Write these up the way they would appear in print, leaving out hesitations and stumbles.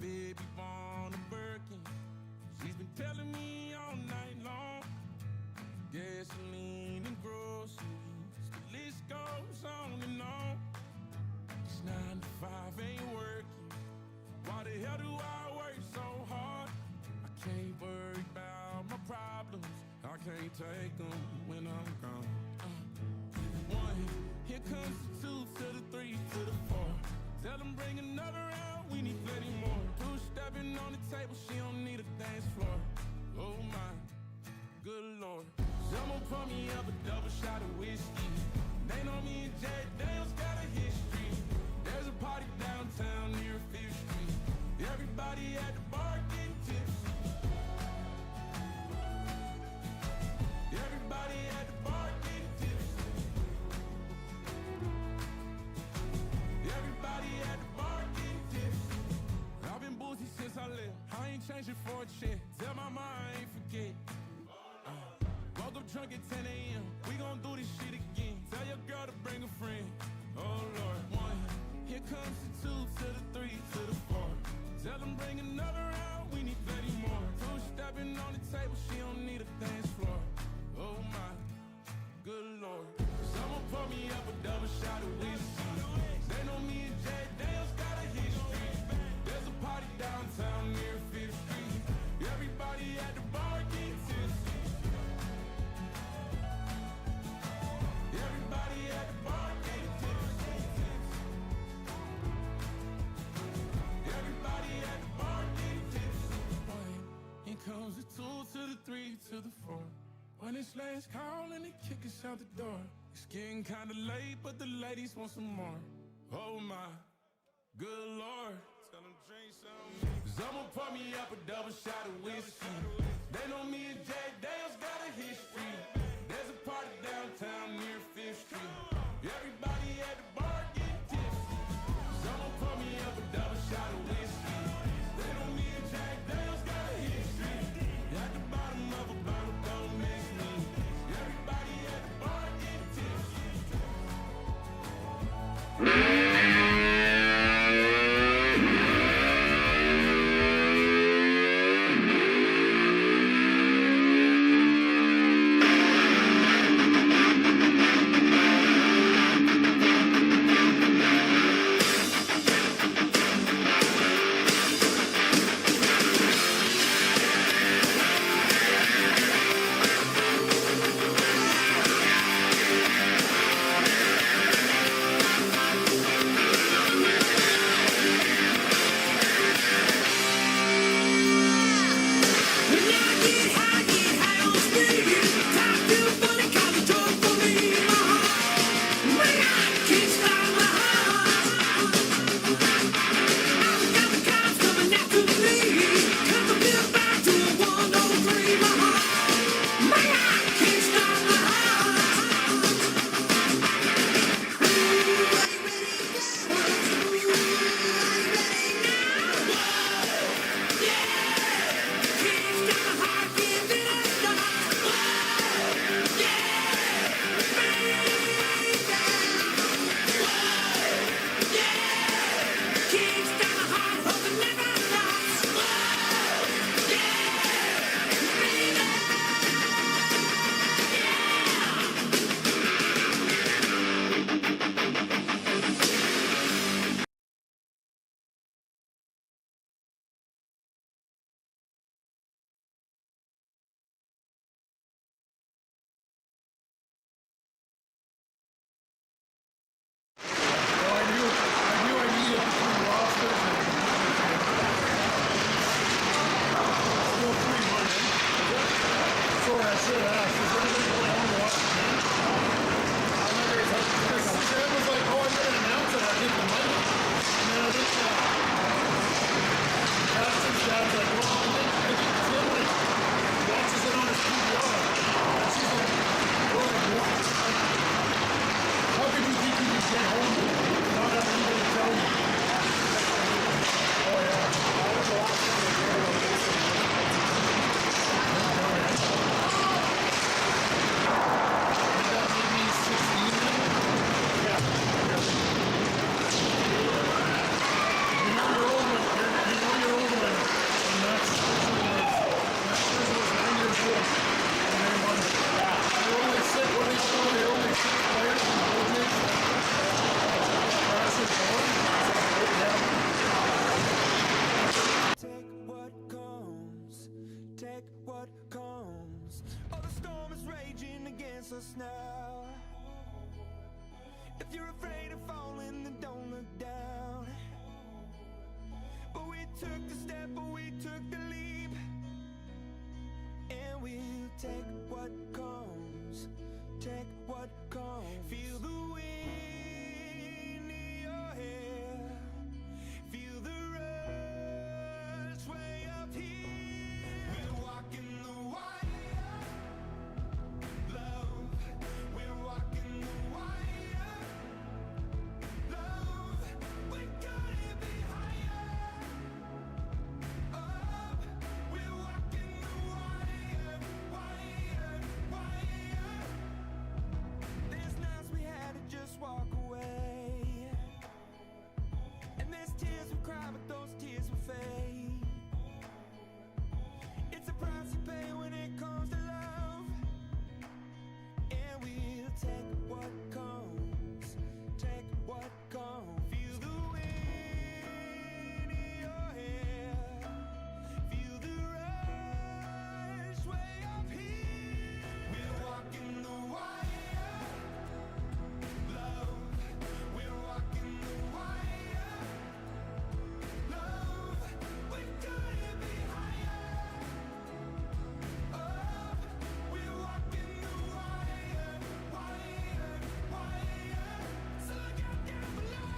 baby born a Birkin. She's been telling me all night long. Gasoline and groceries, the list goes on and on. This 9 to 5 ain't working. Why the hell do I work so hard? I can't worry about my problems. I can't take them when I'm gone. 1, here comes the 2 to the 3 to the 4. Tell them bring another round, we need plenty more. 2 stepping on the table, she don't need a dance floor. Oh my, good lord. Someone pour me up a double shot of whiskey. They know me and Jay Daniels got a history. There's a party downtown near 5th Street. Everybody at the bar getting tipsy. Everybody at the bar getting tipsy. Everybody at the bar getting tipsy. I've been boozy since I left. I ain't changing for a check. Tell my mom I ain't forget. Woke up drunk at 10 a.m. We gon' do this shit again. Tell your girl to bring a friend. Oh Lord. 1, here comes the 2 to the 3 to the 4. Tell them bring another round, we need plenty more. 2 stepping on the table, she don't need a dance floor. Oh my, good lord. Someone pour me up a double shot of whiskey. They know me and Jay Daniels got a history. There's a party downtown near 5th Street. Everybody at the bar getting tipsy. Everybody at the bar getting tipsy. Everybody at the bar getting tipsy. Here comes the 2 to the 3 to the 4. When it's last call and they kick us out the door. It's getting kinda late, but the ladies want some more. Oh my, good lord. Tell them drink some. Someone pour me up a double shot of whiskey. They know me and Jay Daniels got a history. There's a party downtown near 5th Street. Everybody at the bar getting tipsy. Someone pour me up a double shot of whiskey. They know me and Jay Daniels got a history. At the bottom of a bottle, don't miss me. Everybody at the bar getting tipsy. take what comes. Oh, the storm is raging against us now. If you're afraid of falling, then don't look down. But we took the step, but we took the leap, and we'll take what comes. Take what comes. Feel the wind in your hair. Feel the rush way up here. We're walking the wire, love. We're walking the wire, love. We gotta be higher, up. We're walking the wire, wire, wire. There's nights we had to just walk away, and there's tears we cry, but those tears will fade. It's a price you pay when it comes to love, and we'll take what comes. Take what comes. Feel the wind in your hair. Feel the rush way up here. We're walking the wire, love. We're walking the wire, love. We gotta be higher, up. We're walking the wire, wire, wire. So look out down below.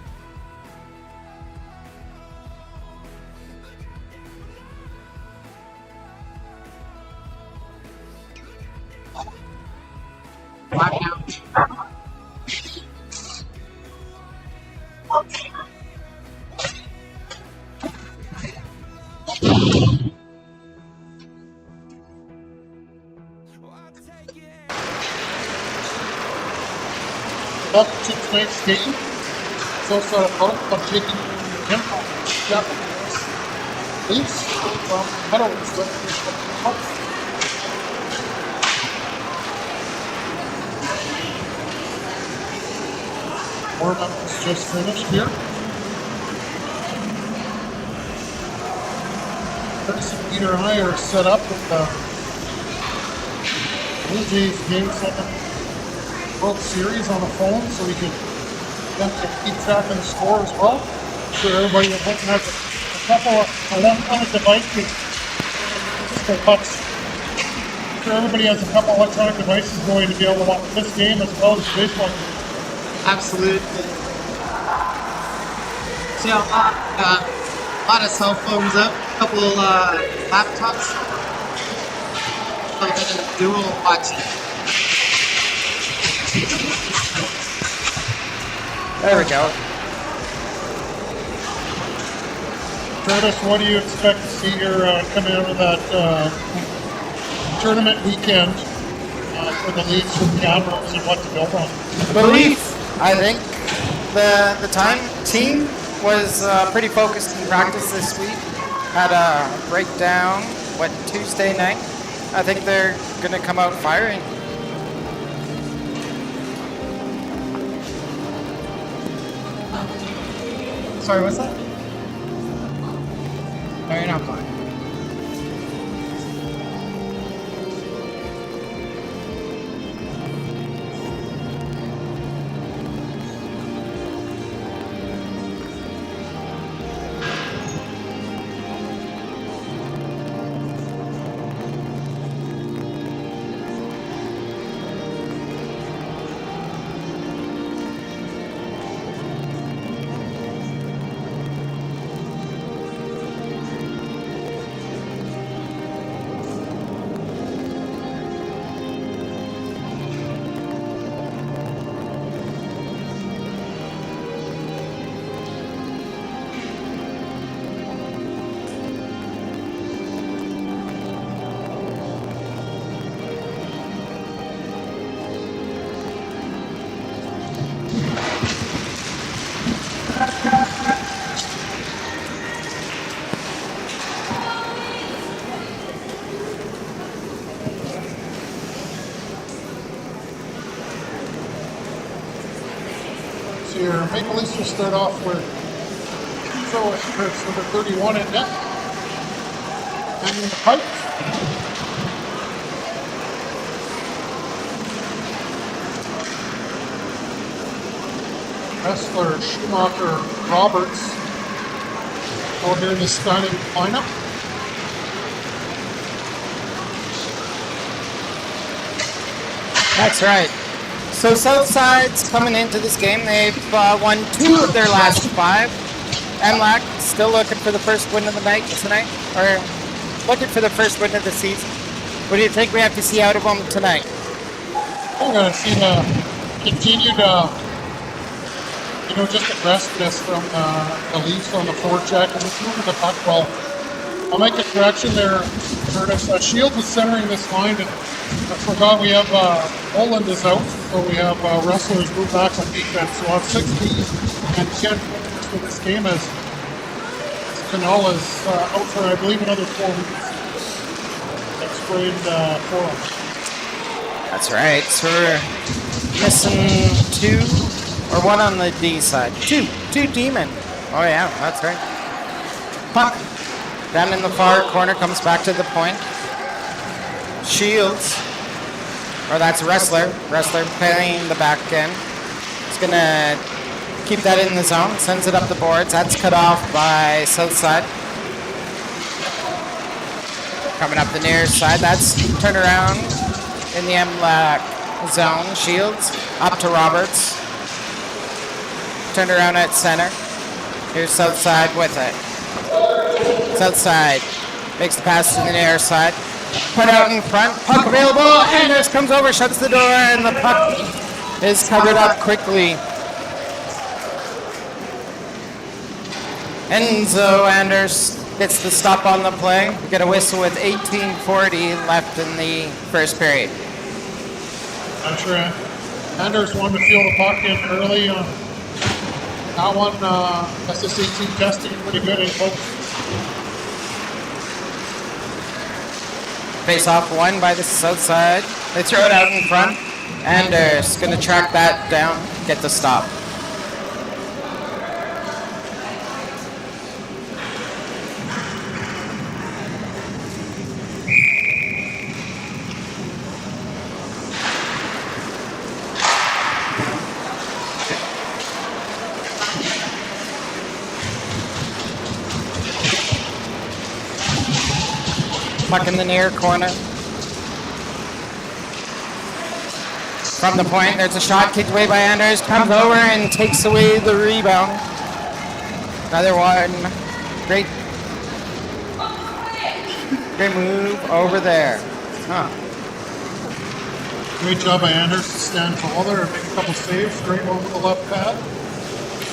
Look out down below. Oh, I'll take it. Welcome to tonight's game. It's also a vote of taking tempo Japanese leaves from Meadows with warm-up is just finished here. 36-meter higher set up with the Blue Jays Game 7 World Series on the phone, so we can keep track of the score as well. I'm sure everybody at home has a couple of electronic devices. I'm sure everybody has a couple of electronic devices going to be able to watch this game as well as this one. Absolutely. So yeah, a lot of cell phones up, a couple of laptops. So dual watching. There we go. Curtis, what do you expect to see here coming out of that tournament weekend for the Leafs with cameras and what to build on? Belief. I think the team was pretty focused in practice this week. Had a breakdown, Tuesday night. I think they're going to come out firing. Sorry, what's that? No, you're not fine. Your Maple Leafs will start off with Chris number 31 in net. And in the pipe. wrestler Schumacher Roberts out here in the starting lineup. That's right. So Southside's coming into this game. They've won 2 of their last 5. MLAC still looking for the first win of the night tonight, or looking for the first win of the season. What do you think we have to see out of them tonight? We're going to see the continued, just aggressiveness from the Leafs on the forecheck and just moving the puck well. I'll make a correction there, Curtis. Shields is centering this line, and I forgot we have Poland is out, so we have wrestlers move back on defense. So on 60 and 10 for this game as Canal is out for, I believe, another 4 weeks. That's sprained forearm. That's right. So we're missing 2 or 1 on the D side. 2 D-men. Oh yeah, that's right. Puck down in the far corner, comes back to the point. Shields, or that's Wrestler playing the back end. He's gonna keep that in the zone, sends it up the boards. That's cut off by Southside. Coming up the near side, that's turned around in the MLAC zone. Shields up to Roberts. Turned around at center. Here's Southside with it. Southside makes the pass to the near side. Put out in front. Puck available. Anders comes over, shuts the door, and the puck is covered up quickly. Enzo Anders gets the stop on the play. We get a whistle with 18:40 left in the first period. I'm sure Anders wanted to feel the puck in early. That one, SSAC testing pretty good in both. Face off won by the south side. They throw it out in front. Anders going to track that down, get the stop. Puck in the near corner. From the point, there's a shot kicked away by Anders. Comes over and takes away the rebound. Another one. Great move over there. Great job by Anders to stand tall there and make a couple saves straight over the left pad.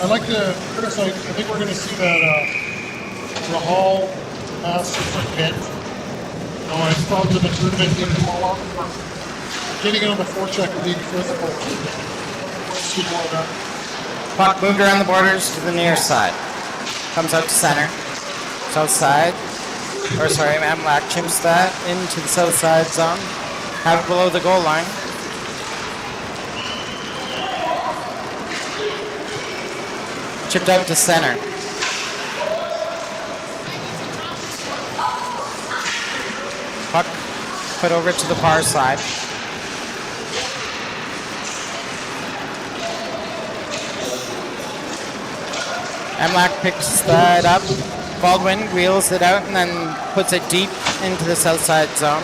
I'd like to criticize, I think we're going to see that Rahal pass for hit. I probably in the tournament getting the ball off for getting it on the forecheck and being physical. See more of that. Puck moved around the borders to the near side. Comes out to center. South side. MLAC chimps that into the south side zone. Have it below the goal line. Chipped out to center. Puck put over to the far side. MLAC picks that up. Baldwin wheels it out and then puts it deep into the south side zone.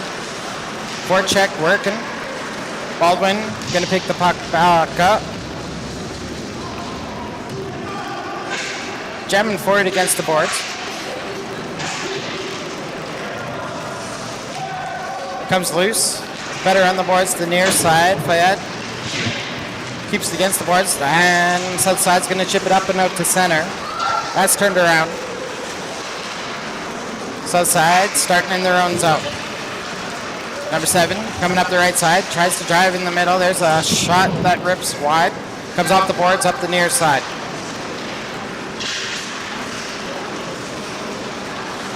Forecheck working. Baldwin gonna pick the puck back up. Jamming forward against the boards. Comes loose. Better on the boards to the near side. Fayette keeps it against the boards. And south side's going to chip it up and out to center. That's turned around. South side starting in their own zone. Number 7 coming up the right side. Tries to drive in the middle. There's a shot that rips wide. Comes off the boards up the near side.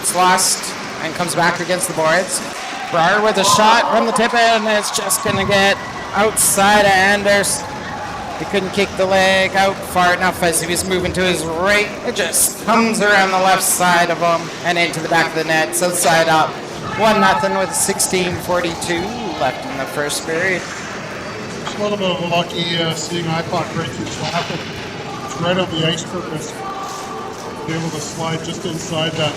It's lost and comes back against the boards. Brar with a shot from the tip end, and it's just going to get outside of Anders. He couldn't kick the leg out far enough as he was moving to his right. It just comes around the left side of him and into the back of the net. South side up 1-0 with 16:42 left in the first period. Just a little bit of lucky seeing iPod right through traffic. right on the ice purpose. Be able to slide just inside that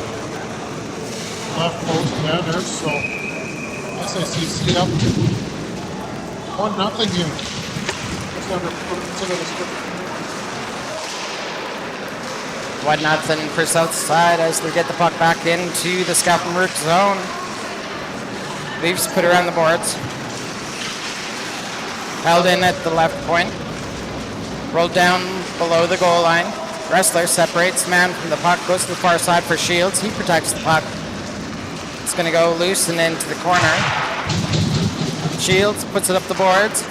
left post and there. So SSAC up 1-0 here. Just under the 1-0 for Southside as they get the puck back into the Scafom-rux zone. Leafs put around the boards. Held in at the left point. Rolled down below the goal line. Wrestler separates man from the puck, goes to the far side for Shields. He protects the puck. It's going to go loose and into the corner. Shields puts it up the boards.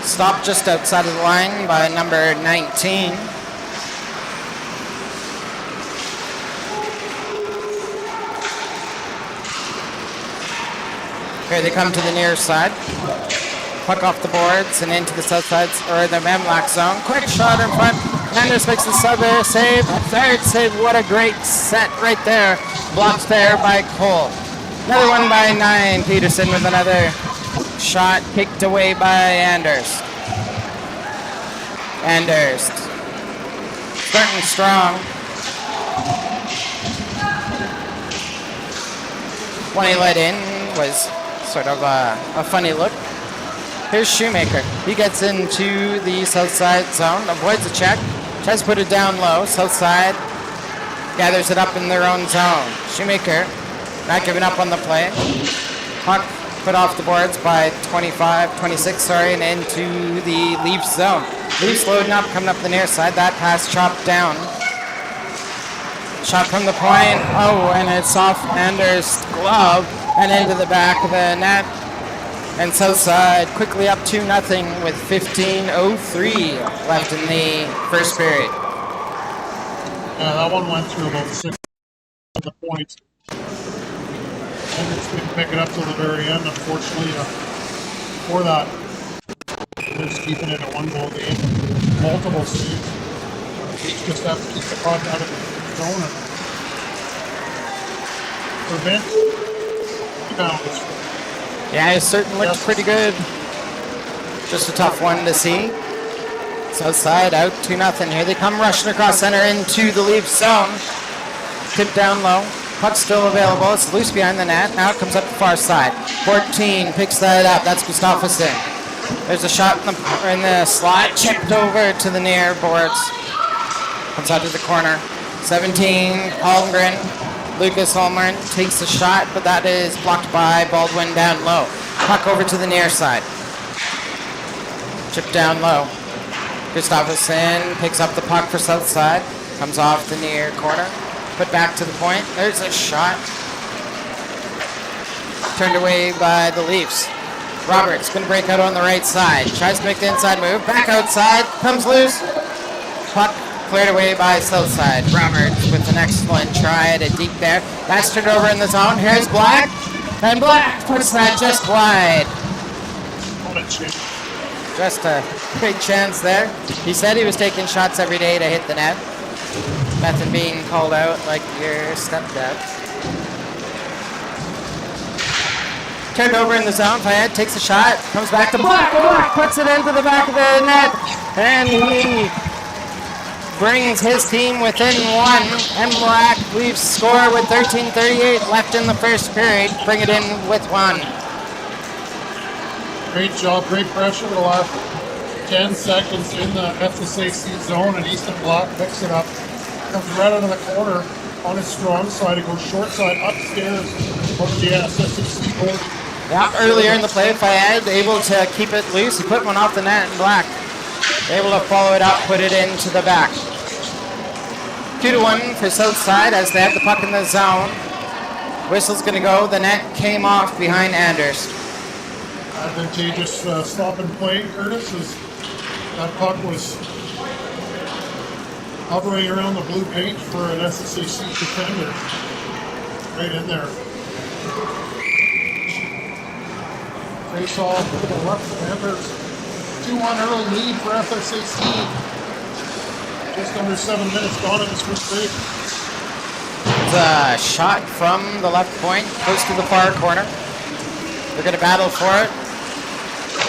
Stopped just outside of the line by number 19. Here they come to the near side. Puck off the boards and into the south side, or the MLAC zone. Quick shot in front. Anders makes the save. Third save. What a great set right there. Blocked there by Cole. Another one by 9. Peterson with another shot kicked away by Anders. Starting strong. When he let in was sort of a funny look. Here's Shoemaker. He gets into the south side zone, avoids a check, tries to put it down low. South side gathers it up in their own zone. Shoemaker not giving up on the play. Puck put off the boards by 26, and into the Leafs zone. Leafs loading up, coming up the near side. That pass chopped down. Shot from the point. Oh, and it's off Anders' glove and into the back of the net. And Southside quickly up 2-0 with 15:03 left in the first period. Yeah, that one went through about 6 at the point. And it's going to pick it up till the very end, unfortunately. For that, they're just keeping it a 1-goal game. Multiple saves. Each just have to keep the puck out of the zone and prevent rebounds. Yeah, it certainly looked pretty good. Just a tough one to see. Southside out 2-0. Here they come rushing across center into the Leafs zone. Tip down low. Puck still available. It's loose behind the net. Now it comes up the far side. 14 picks that up. That's Gustafsson. There's a shot in the slot. Chipped over to the near boards. Comes out to the corner. 17, Holmgren. Lucas Holmgren takes the shot, but that is blocked by Baldwin down low. Puck over to the near side. Chip down low. Gustafsson picks up the puck for south side. Comes off the near corner. Put back to the point. There's a shot. Turned away by the Leafs. Roberts going to break out on the right side. Tries to make the inside move. Back outside. Comes loose. Puck cleared away by Southside. Roberts with an excellent try at a deep there. That's turned over in the zone. Here's Black. And Black puts that just wide. What a chance. Just a great chance there. He said he was taking shots every day to hit the net. Nothing being called out like your stepdad. Turned over in the zone. Fayette takes a shot. Comes back to Black. Black puts it into the back of the net. And he brings his team within one. MLAC Leafs score with 13:38 left in the first period. Bring it in with one. Great job, great pressure the last 10 seconds in the SSAC zone, and Easton Black picks it up. Comes right out of the corner on his strong side. It goes short side upstairs over the SSAC goal. Yeah, earlier in the play, Fayed able to keep it loose. He put one off the net, and Black able to follow it up, put it into the back. 2-1 for Southside as they have the puck in the zone. Whistle's going to go. The net came off behind Anders. Advantageous stop and play, Curtis, as that puck was hovering around the blue paint for an SSAC defender. Right in there. Face off to the left of Anders. 2-1 early lead for SSAC. Just under 7 minutes gone in this first period. The shot from the left point, close to the far corner. They're going to battle for it.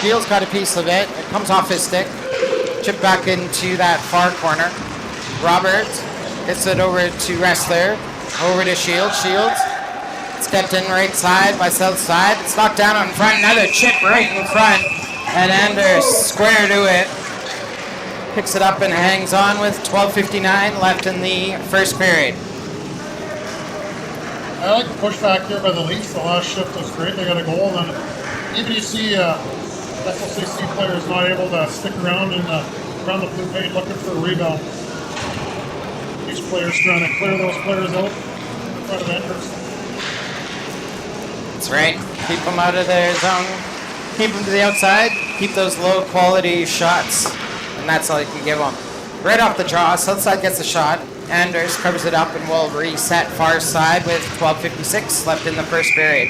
Fields got a piece of it. It comes off his stick. Chip back into that far corner. Robert gets it over to Wrestler. Over to Shields. Shields. It's kept in right side by south side. It's knocked down on front. Another chip right in front. And Anders square to it. Picks it up and hangs on with 12:59 left in the first period. I like the pushback here by the Leafs. The last shift was great. They got a goal. And even you see SSAC players not able to stick around around the blue paint looking for a rebound. These players trying to clear those players out in front of Anders. That's right. Keep them out of their zone. Keep them to the outside. Keep those low quality shots. And that's all you can give them. Right off the draw, Southside gets a shot. Anders covers it up and will reset far side with 12:56 left in the first period.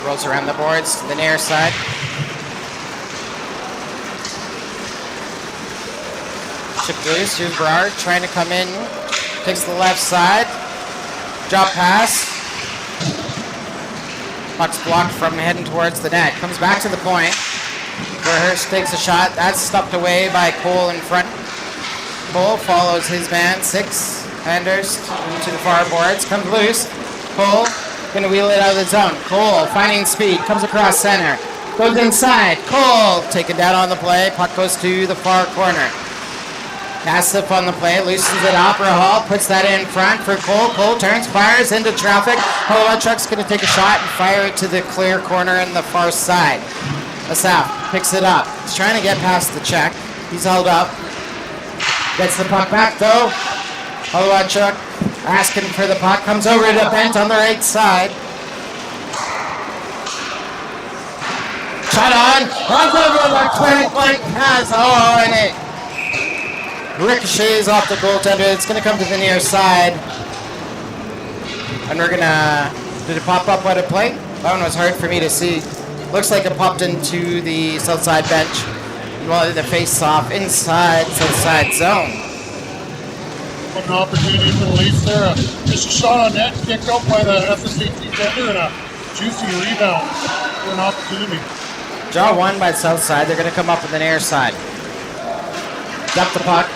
Rolls around the boards to the near side. Chip loose. Here's Berard trying to come in. Takes the left side. Drop pass. Puck's blocked from heading towards the net. Comes back to the point. Where Hurst takes a shot. That's stopped away by Cole in front. Cole follows his man. 6. Anders into the far boards. Comes loose. Cole gonna wheel it out of the zone. Cole finding speed. Comes across center. Goes inside. Cole taken down on the play. Puck goes to the far corner. Nassif on the play, loosens it up. Rahal puts that in front for Cole. Cole turns, fires into traffic. Holowachuk's going to take a shot and fire it to the clear corner in the far side. Asaf picks it up. He's trying to get past the check. He's held up. Gets the puck back though. Holowachuk asking for the puck. Comes over to Bent on the right side. Shot on. Runs over the clear point pass. Oh, and it ricochets off the goaltender. It's going to come to the near side. And we're going to... Did it pop up out of play? That one was hard for me to see. Looks like it popped into the south side bench. Well, the face-off inside south side zone. What an opportunity for the Leafs there. Just a shot on net, kicked out by the SSAC defender, and a juicy rebound for an opportunity. Draw one by the south side. They're going to come up with the near side. Dump the puck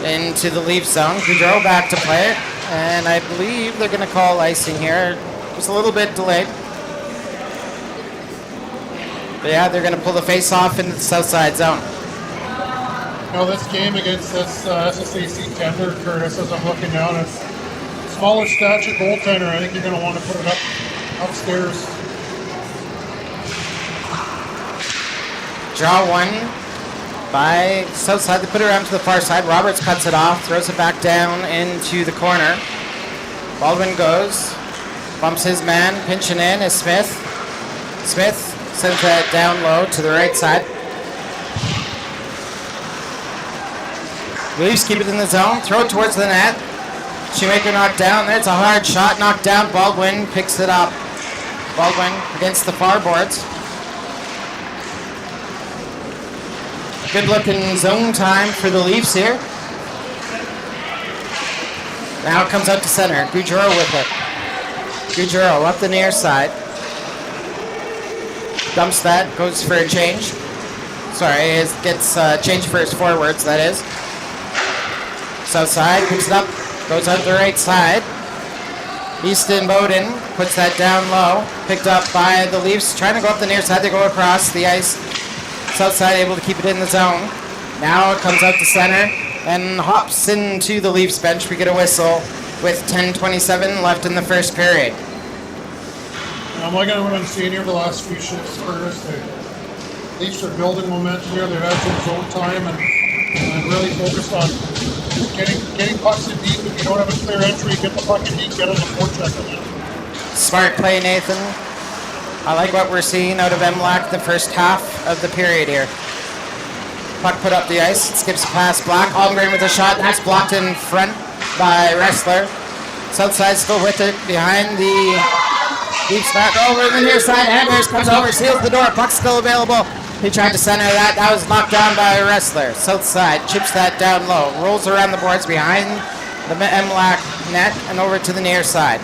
into the Leaf zone. Goudreau back to play it. And I believe they're going to call icing here. Just a little bit delayed. But yeah, they're going to pull the face off into the south side zone. Now this game against this SSAC tender, Curtis, as I'm looking down, it's smaller stature goaltender. I think you're going to want to put it up upstairs. Draw one by south side. They put it around to the far side. Roberts cuts it off, throws it back down into the corner. Baldwin goes, bumps his man, pinching in is Smith. Smith sends that down low to the right side. Leafs keep it in the zone, throw it towards the net. Shoemaker knocked down. There's a hard shot, knocked down. Baldwin picks it up. Baldwin against the far boards. Good looking zone time for the Leafs here. Now it comes out to center. Goudreau with it. Goudreau up the near side. Dumps that, goes for a change. Sorry, gets change for his forwards, that is. South side, picks it up, goes out the right side. Easton Bowden puts that down low. Picked up by the Leafs, trying to go up the near side. They go across the ice. South side able to keep it in the zone. Now it comes out to center and hops into the Leafs bench. We get a whistle with 10:27 left in the first period. I'm looking at what I'm seeing here the last few shifts for us. The Leafs are building momentum here. They've had some zone time and really focused on getting pucks in deep. If you don't have a clear entry, get the puck in deep, get on the forecheck on that. Smart play, Nathan. I like what we're seeing out of MLAC the first half of the period here. Puck put up the ice, it skips past Black. Holmgren with a shot, that's blocked in front by Wrestler. Southside still with it behind the deep snap over the near side. Anders comes over, seals the door, puck's still available. He tried to center that, that was knocked down by Wrestler. Southside chips that down low, rolls around the boards behind the MLAC net and over to the near side.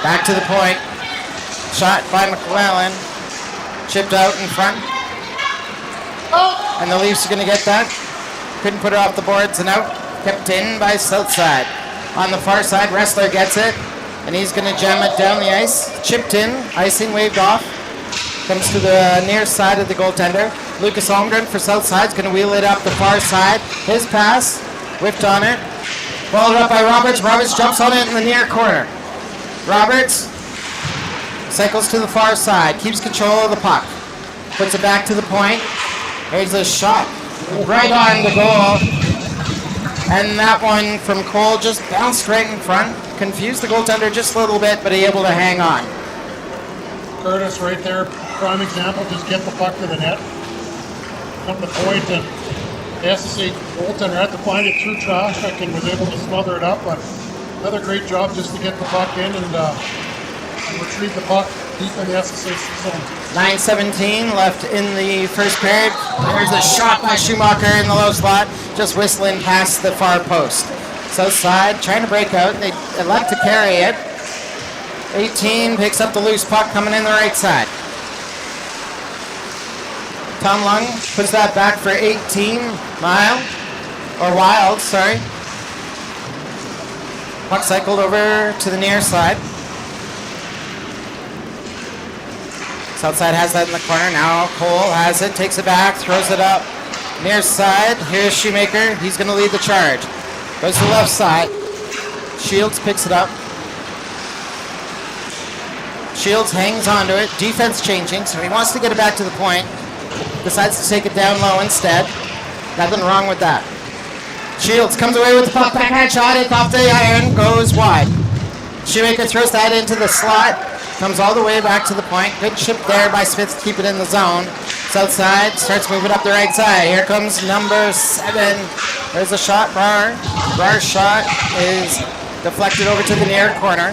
Back to the point. shot by McClellan. Chipped out in front. And the Leafs are going to get that. Couldn't put it off the boards and out. Kept in by Southside. On the far side, Wrestler gets it. And he's going to jam it down the ice. Chipped in. Icing waved off. Comes to the near side of the goaltender. Lucas Holmgren for Southside is going to wheel it up the far side. His pass. Whipped on it. Followed up by Roberts. Roberts jumps on it in the near corner. Roberts cycles to the far side. Keeps control of the puck. Puts it back to the point. Here's a shot. Right on the goal. And that one from Cole just bounced right in front. Confused the goaltender just a little bit, but he able to hang on. Curtis right there, prime example, just get the puck to the net. Come to point, and the SSA goaltender had to find it through traffic and was able to smother it up. But another great job just to get the puck in and retrieve the puck deep in the SSA zone. 9:17 left in the first period. There's a shot by Schumacher in the low slot, just whistling past the far post. South side trying to break out. They elect to carry it. 18 picks up the loose puck coming in the right side. Tom Lung puts that back for 18. Wild, sorry. Puck cycled over to the near side. Southside has that in the corner. Now Cole has it, takes it back, throws it up. Near side, here's Shoemaker. He's going to lead the charge. Goes to the left side. Shields picks it up. Shields hangs onto it. Defense changing, so he wants to get it back to the point. Decides to take it down low instead. Nothing wrong with that. Shields comes away with the puck. Backhand shot. It's off the iron. Goes wide. Shoemaker throws that into the slot. Comes all the way back to the point. Good chip there by Smith to keep it in the zone. South side starts moving up the right side. Here comes number 7. There's a shot. Barr's shot is deflected over to the near corner.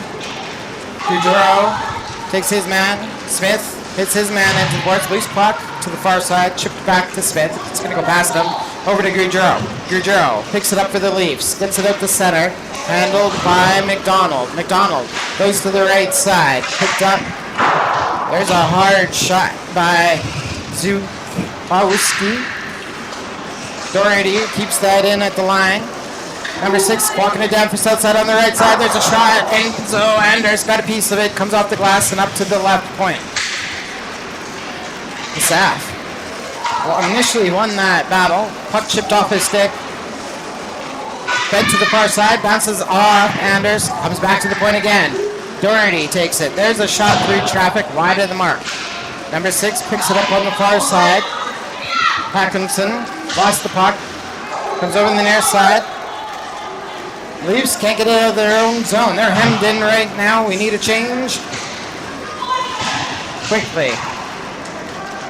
Goudreau takes his man. Smith hits his man into the boards. Loose puck to the far side. Chipped back to Smith. It's going to go past him. Over to Goudreau. Goudreau picks it up for the Leafs. Gets it up the center. Handled by McDonald. McDonald goes to the right side. Picked up. There's a hard shot by Zubowski. Doherty keeps that in at the line. Number 6 walking it down for Southside on the right side. There's a shot. Enzo Anders got a piece of it. Comes off the glass and up to the left point. The Saf initially won that battle. Puck chipped off his stick. Fed to the far side. Bounces off Anders. Comes back to the point again. Doherty takes it. There's a shot through traffic wide of the mark. Number 6 picks it up on the far side. Hackinson lost the puck. Comes over in the near side. Leafs can't get out of their own zone. They're hemmed in right now. We need a change. Quickly.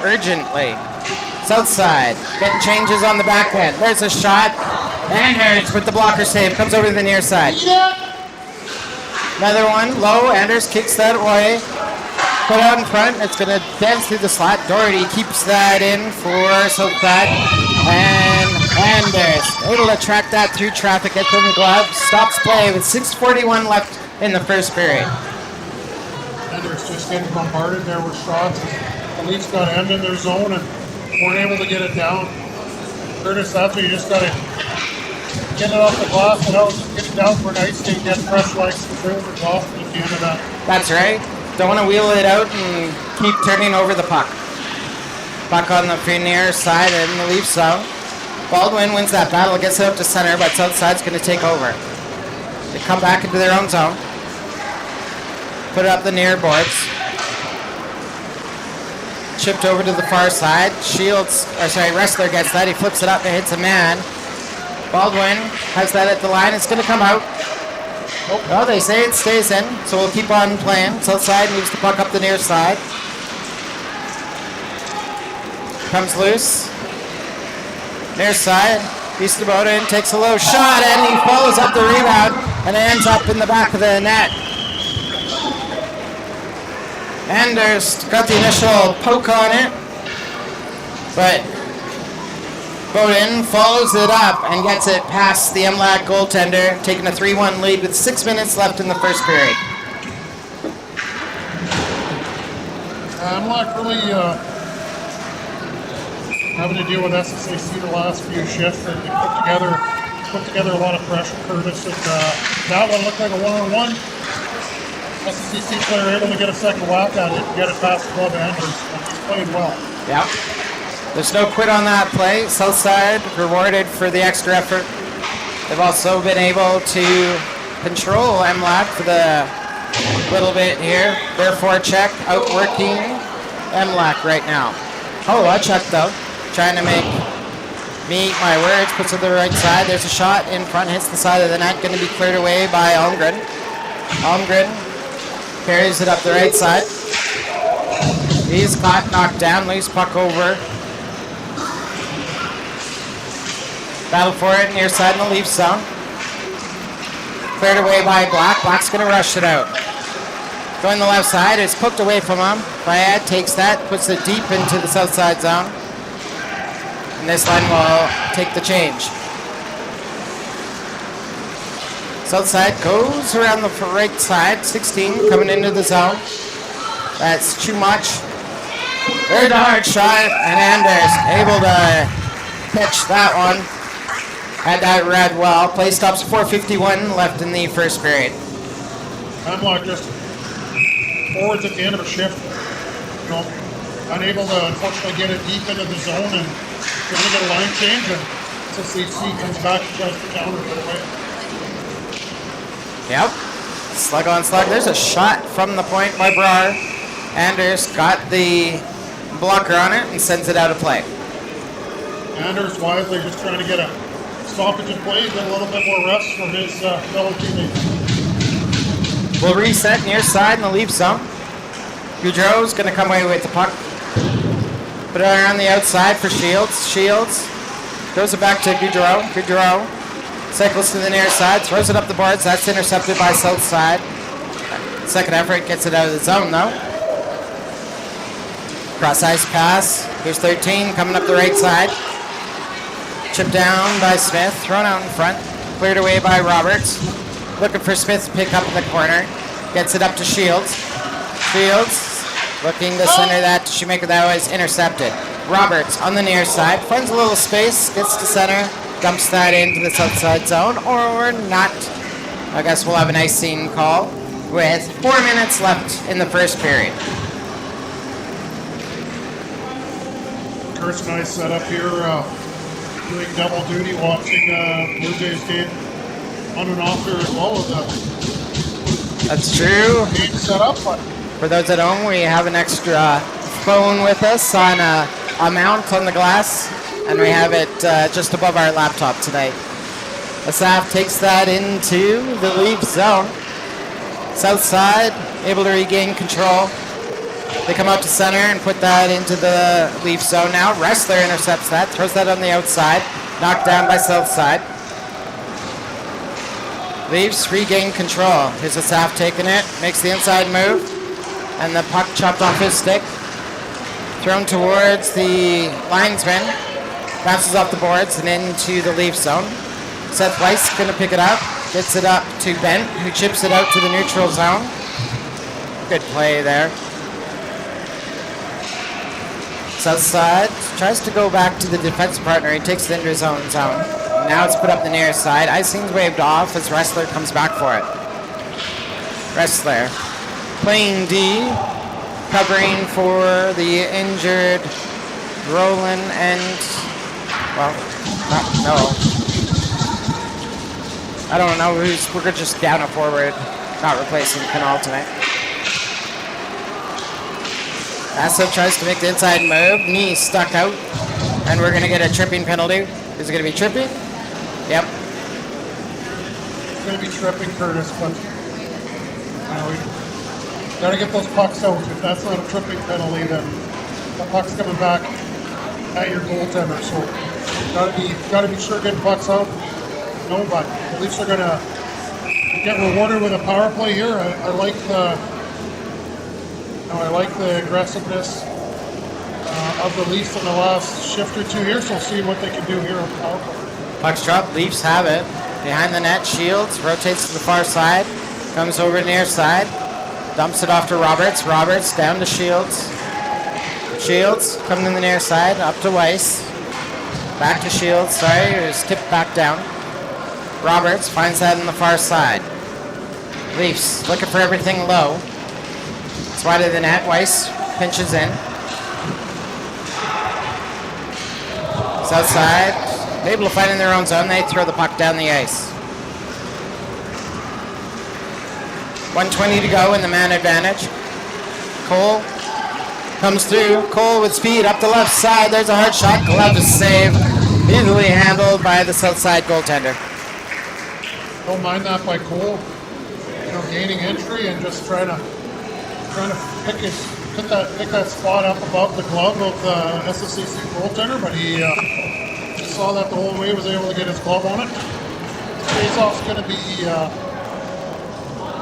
Urgently. South side. Getting changes on the backhand. There's a shot. Anders with the blocker save. Comes over to the near side. Another one. Low. Anders kicks that away. Put out in front. It's going to dance through the slot. Doherty keeps that in for Southside. And Anders able to track that through traffic. Gets in the glove. Stops play with 6:41 left in the first period. Anders just getting bombarded there with shots. The Leafs got to end in their zone and weren't able to get it down. Curtis, that's what you just got to get it off the glass and out, get it down for an ice skate, get press like control the golf at the end of that. That's right. Don't want to wheel it out and keep turning over the puck. Puck on the near side in the Leafs zone. Baldwin wins that battle, gets it up to center, but Southside's going to take over. They come back into their own zone. Put it up the near boards. Chipped over to the far side. Wrestler gets that. He flips it up and hits a man. Baldwin has that at the line. It's going to come out. Oh, they say it stays in, so we'll keep on playing. Southside moves the puck up the near side. Comes loose. Near side. Easterboden takes a low shot and he follows up the rebound and it ends up in the back of the net. Anders got the initial poke on it, but Bowden follows it up and gets it past the MLAC goaltender, taking a 3-1 lead with 6 minutes left in the first period. MLAC really having to deal with SSAC the last few shifts. They put together a lot of pressure, Curtis. And that one looked like a one-on-one. SSAC player able to get a second whack at it and get it past above Anders. He's played well. Yeah. There's no quit on that play. Southside rewarded for the extra effort. They've also been able to control MLAC for the little bit here. Therefore, check outworking MLAC right now. Oh, a check though. Trying to make me eat my words. Puts it to the right side. There's a shot in front. Hits the side of the net. Going to be cleared away by Almgren. Almgren carries it up the right side. He's caught, knocked down. Loose puck over. Battle for it near side in the Leaf zone. Cleared away by Black. Black's going to rush it out. Going the left side. It's poked away from him. Bayad takes that, puts it deep into the south side zone. And this line will take the change. South side goes around the right side. 16 coming into the zone. That's too much. Very hard shot. And Anders able to catch that one. Had that read well. Play stops 4:51 left in the first period. MLAC just forwards at the end of a shift. Unable to unfortunately get it deep into the zone and going to get a line change. And SSAC comes back and tries to counter it away. Yep. Slug on slug. There's a shot from the point by Brar. Anders got the blocker on it and sends it out of play. Anders wisely just trying to get a stoppage in play, get a little bit more rest from his fellow teammates. We'll reset near side in the Leaf zone. Goudreau's going to come away with the puck. Put it around the outside for Shields. Shields goes it back to Goudreau. Goudreau cycles to the near side, throws it up the boards. That's intercepted by south side. Second effort gets it out of the zone though. Cross ice pass. Here's 13 coming up the right side. Chipped down by Smith, thrown out in front, cleared away by Roberts. Looking for Smith to pick up in the corner. Gets it up to Shields. Shields looking to center that to Shoemaker. That was intercepted. Roberts on the near side, finds a little space, gets to center, dumps that into the south side zone, or not. I guess we'll have an icing call with 4 minutes left in the first period. Kurt's nice setup here. Doing double duty, watching Blue Jays game on and off here as well as That's true. game set up. But For those at home, we have an extra phone with us on a mount on the glass, and we have it just above our laptop today. Asaf takes that into the Leaf zone. South side, able to regain control. They come out to center and put that into the Leaf zone now. Wrestler intercepts that, throws that on the outside. Knocked down by south side. Leafs regain control. Here's Asaf taking it, makes the inside move, and the puck chopped off his stick. Thrown towards the linesman. Bounces off the boards and into the Leaf zone. Seth Weiss going to pick it up. Gets it up to Bent, who chips it out to the neutral zone. Good play there. South side tries to go back to the defense partner. He takes it into his own zone. Now it's put up the near side. Icing's waved off as Wrestler comes back for it. Wrestler playing D, covering for the injured Roland and, well, no. I don't know who's, we're just down a forward, not replacing Canal tonight. Nassau tries to make the inside move, knee stuck out, and we're gonna get a tripping penalty. Is it gonna be tripping? Yep. it's going to be tripping, Curtis, but we got to get those pucks out. If that's not a tripping penalty, then the puck's coming back at your goaltender. So got to be sure getting pucks out. No, but at least they're going to get rewarded with a power play here. I like the aggressiveness of the Leafs in the last shift or 2 years. So we'll see what they can do here on the power play. Puck's dropped, Leafs have it. Behind the net, Shields rotates to the far side, comes over near side, dumps it off to Roberts. Roberts down to Shields. Shields coming in the near side, up to Weiss. Back to Shields, sorry, it was tipped back down. Roberts finds that on the far side. Leafs looking for everything low. It's wide of the net. Weiss pinches in. South side, able to fight in their own zone. They throw the puck down the ice. 1:20 to go in the man advantage. Cole comes through. Cole with speed up the left side. There's a hard shot. Glove is saved. Easily handled by the south side goaltender. Don't mind that by Cole. Gaining entry and just trying to pick that spot up above the glove of the SSAC goaltender, but he saw that the whole way, was able to get his glove on it. Face-off's going to be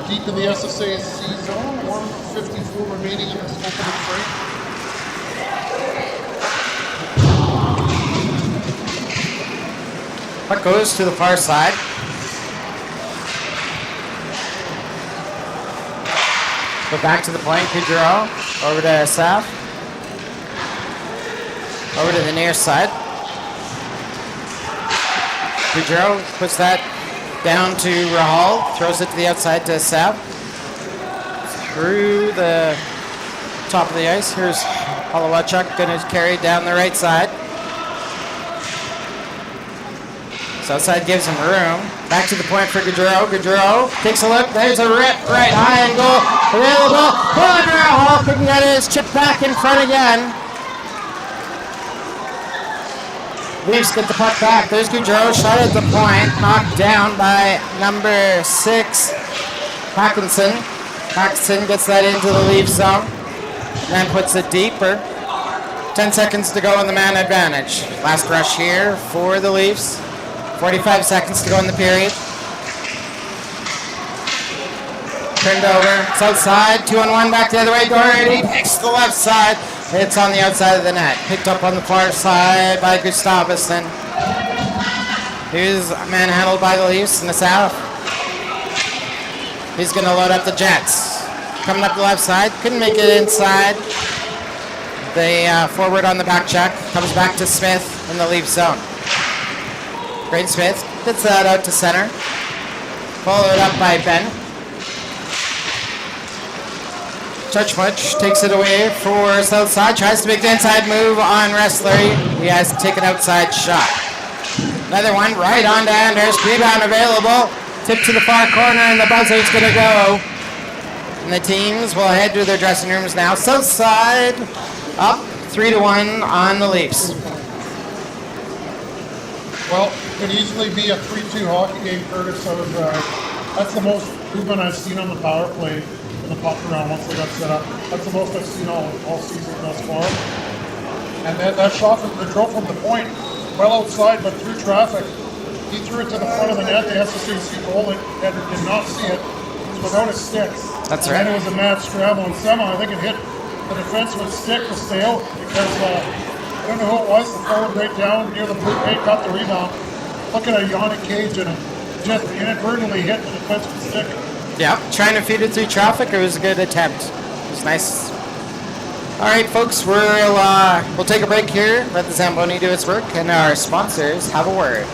deep in the SSAC zone. 1:54 remaining in this opening frame. Puck goes to the far side. Go back to the point, Goudreau, over to Saf. Over to the near side. Goudreau puts that down to Rahal, throws it to the outside to Saf. Through the top of the ice, here's Holowachuk gonna carry down the right side. Southside gives him room. Back to the point for Goudreau. Goudreau takes a look. There's a rip right high and goal available. Hall kicking at his chip back in front again. Leafs get the puck back. There's Goudreau. Shot at the point. Knocked down by number 6, Hackinson. Hackinson gets that into the Leafs zone. And puts it deeper. 10 seconds to go in the man advantage. Last rush here for the Leafs. 45 seconds to go in the period. Turned over. It's outside. 2-on-1 back the other way. Doherty picks the left side. It's on the outside of the net. Picked up on the far side by Gustavusson. Here's manhandled by the Leafs in the south. He's going to load up the Jets. Coming up the left side. Couldn't make it inside. The forward on the back check. Comes back to Smith in the Leafs zone. Braden Smith gets that out to center. Followed up by Ben. Churchmuch takes it away for Southside. Tries to make the inside move on Wrestler. He has to take an outside shot. Another one right on to Anders. Rebound available. Tip to the far corner and the buzzer's going to go. And the teams will head to their dressing rooms now. Southside up 3-1 on the Leafs. Well, it could easily be a 3-2 hockey game, Curtis. That's the most movement I've seen on the power play in the puck around once they got set up. That's the most I've seen all season thus far. And that shot from Goudreau from the point, well outside but through traffic. He threw it to the front of the net. The SSAC goalie did not see it. It was without a stick. That's right. And then it was a mad scramble, and somehow I think it hit the defenseman's stick to stay out because I don't know who it was, the forward right down near the blue paint, got the rebound. Looking at Yannick Cage and just inadvertently hit the defenseman's stick. Yeah, trying to feed it through traffic. It was a good attempt. It was nice. All right, folks, we'll take a break here, let the Zamboni do its work, and our sponsors have a word.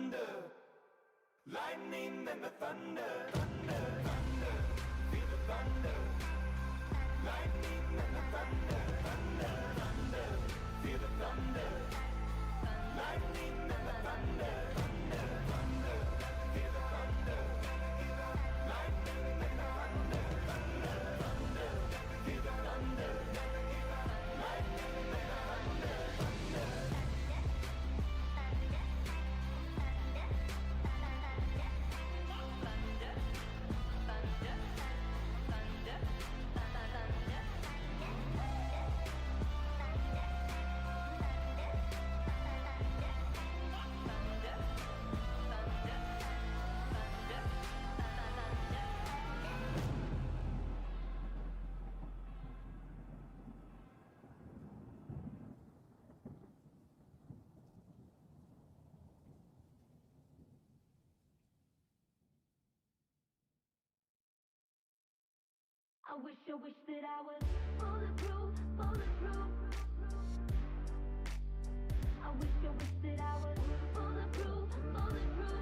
thunder, lightning and the thunder, thunder, thunder, feel the thunder, lightning and the thunder, thunder, thunder, feel the thunder, lightning and the thunder, thunder, thunder, feel the thunder, lightning and the thunder, thunder, thunder, feel the thunder, lightning and the thunder, thunder. I wish that I was bulletproof, bulletproof. I wish that I was bulletproof, bulletproof.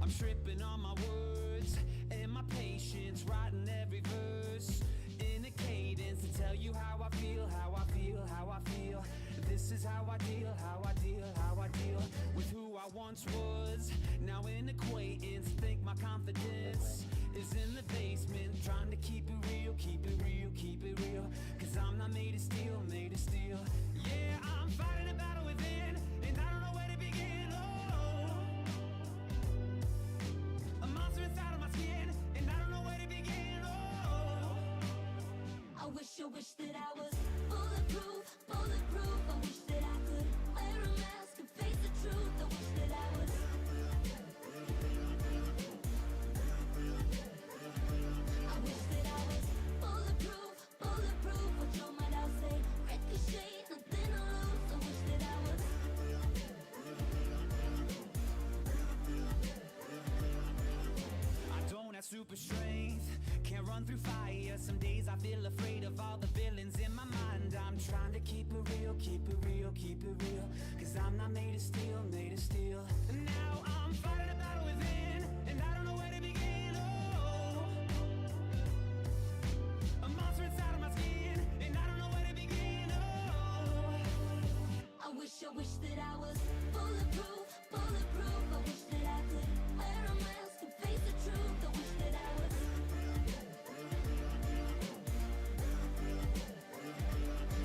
I'm tripping on my words and my patience, writing every verse in a cadence to tell you how I feel, how I feel, how I feel. This is how I deal, how I deal, how I deal with who I once was. Now an acquaintance, think my confidence is in the basement, trying to keep it real, keep it real, keep it real. Cause I'm not made of steel, made of steel. Yeah, I'm fighting a battle within, and I don't know where to begin. Oh, a monster inside of my skin, and I don't know where to begin. Oh, I wish that I was bulletproof, bulletproof. I wish that I could wear a mask and face the truth. I wish that I was. I wish that I was bulletproof, bulletproof. What you might all say, ricochet, nothing to lose. I wish that I was. I don't have super strength, can't run through fire. Some days I feel afraid of all the villains in my mind. I'm trying to keep it real, keep it real, keep it real. Cause I'm not made of steel, made of steel. And now I'm fighting a battle within, and I don't know where to begin. Oh, a monster inside of my skin, and I don't know where to begin. Oh, I wish that I was bulletproof, bulletproof. I wish that I could wear a mask and face the truth. I wish that I was.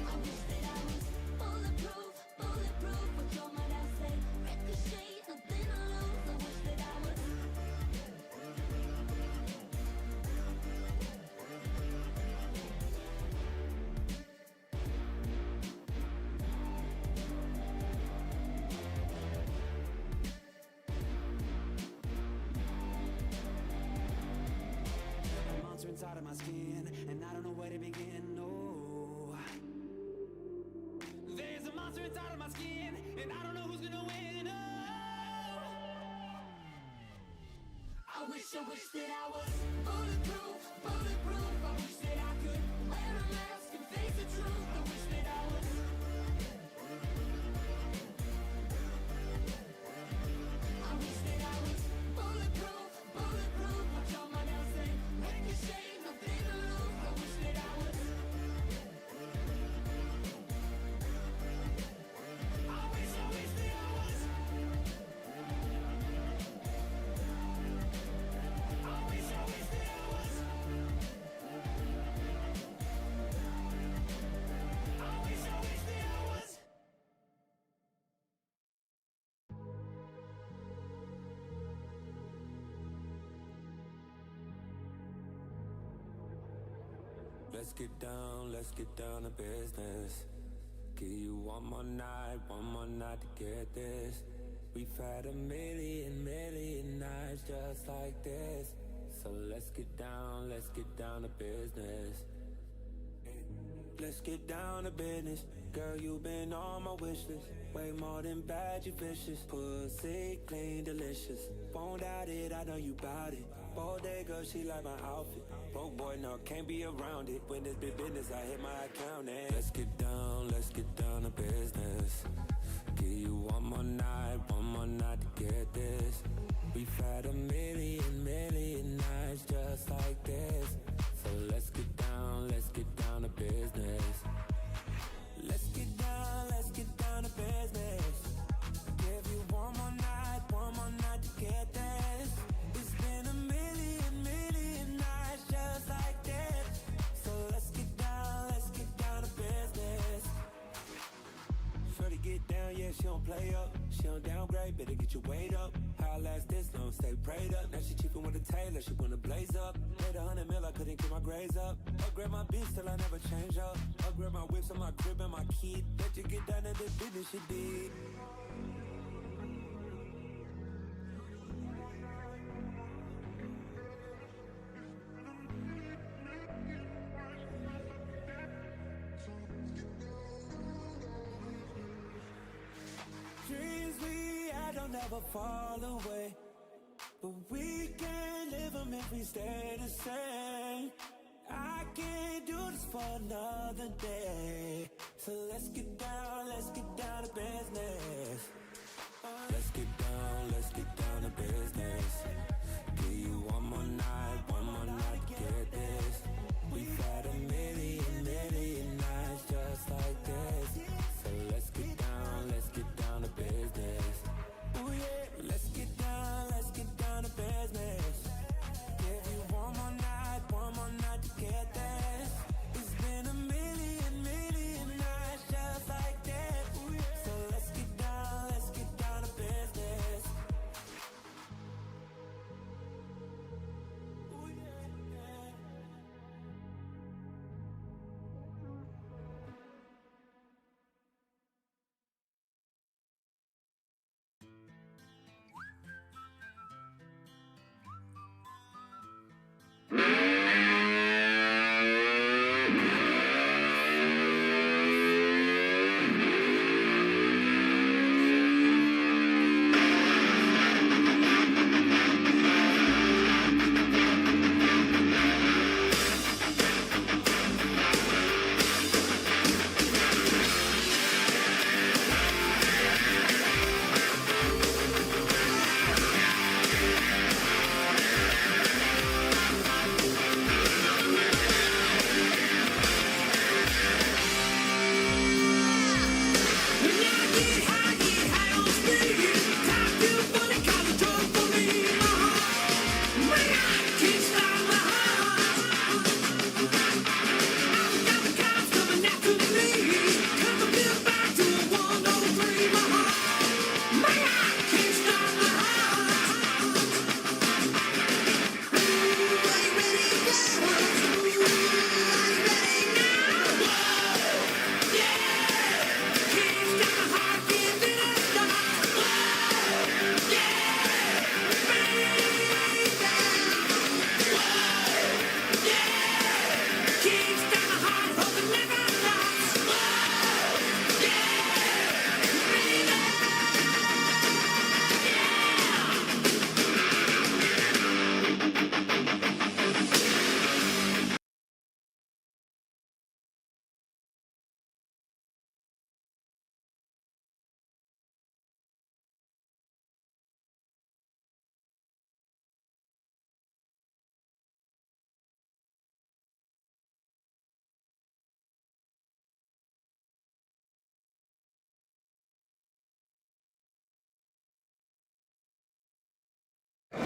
I wish that I was bulletproof, bulletproof. What you might all say, ricochet, nothing to lose. I wish that I was. a monster inside of my skin, and I don't know where to begin. No, there's a monster inside of my skin, and I don't know who's gonna win. Oh, I wish that I was bulletproof, bulletproof. I wish that I could wear a mask and face the truth. I wish that I was. I wish that I was bulletproof, bulletproof. What you might all say, ricochet, nothing to lose. I wish that I was. I wish that I was. I wish that I was. I wish that I was. Let's get down to business. Give you one more night to get this. We've had a million nights just like this. So let's get down to business. Let's get down to business. Girl, you've been on my wish list. Way more than bad, you vicious. Pussy clean, delicious. Won't doubt it, I know you bout it. Bodega, she like my outfit. Broke boy, no, can't be around it. When it's big business, I hit my account and let's get down to business. Give you one more night to get this. We've had a million nights just like this. So let's get down to business. Let's get down to business. Give you one more night to get this. It's been a million nights just like this. So let's get down to business. Shorty get down, yeah, she don't play up. She don't downgrade, better get your weight up. How I last this long, stay prayed up. Now she cheapin' with a tailor, she wanna blaze up. Made 100 mil, I couldn't get my grades up. Upgrade my beats till I never change up. Upgrade my whips on my crib and my key. Let you get down to the business you did. Dreams we had don't never fall away, but we can't live them if we stay the same. I can't do this for another day. So let's get down to business. Let's get down to business. Give you one more night to get this. We've had a million nights just like this. So let's get down to business. Oh yeah, let's get down to business. Give you one more night to get this. It's been a million nights just like this. So let's get down to business. Oh yeah.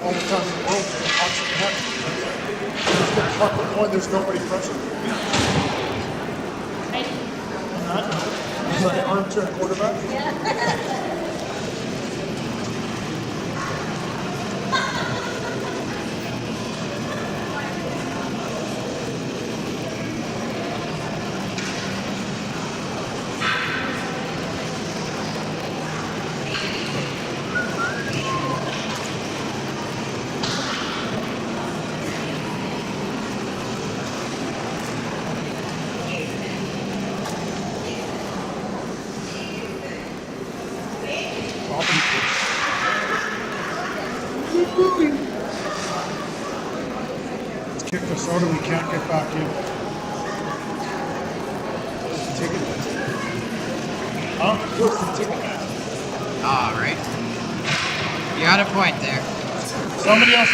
all the time in the world, so it's constantly happening. At the point, there's nobody present. On that note, is that an armchair quarterback? Let's kick the soda, we can't get back in. Where's the ticket? Huh? Where's the ticket? All right. You got a point there. Somebody else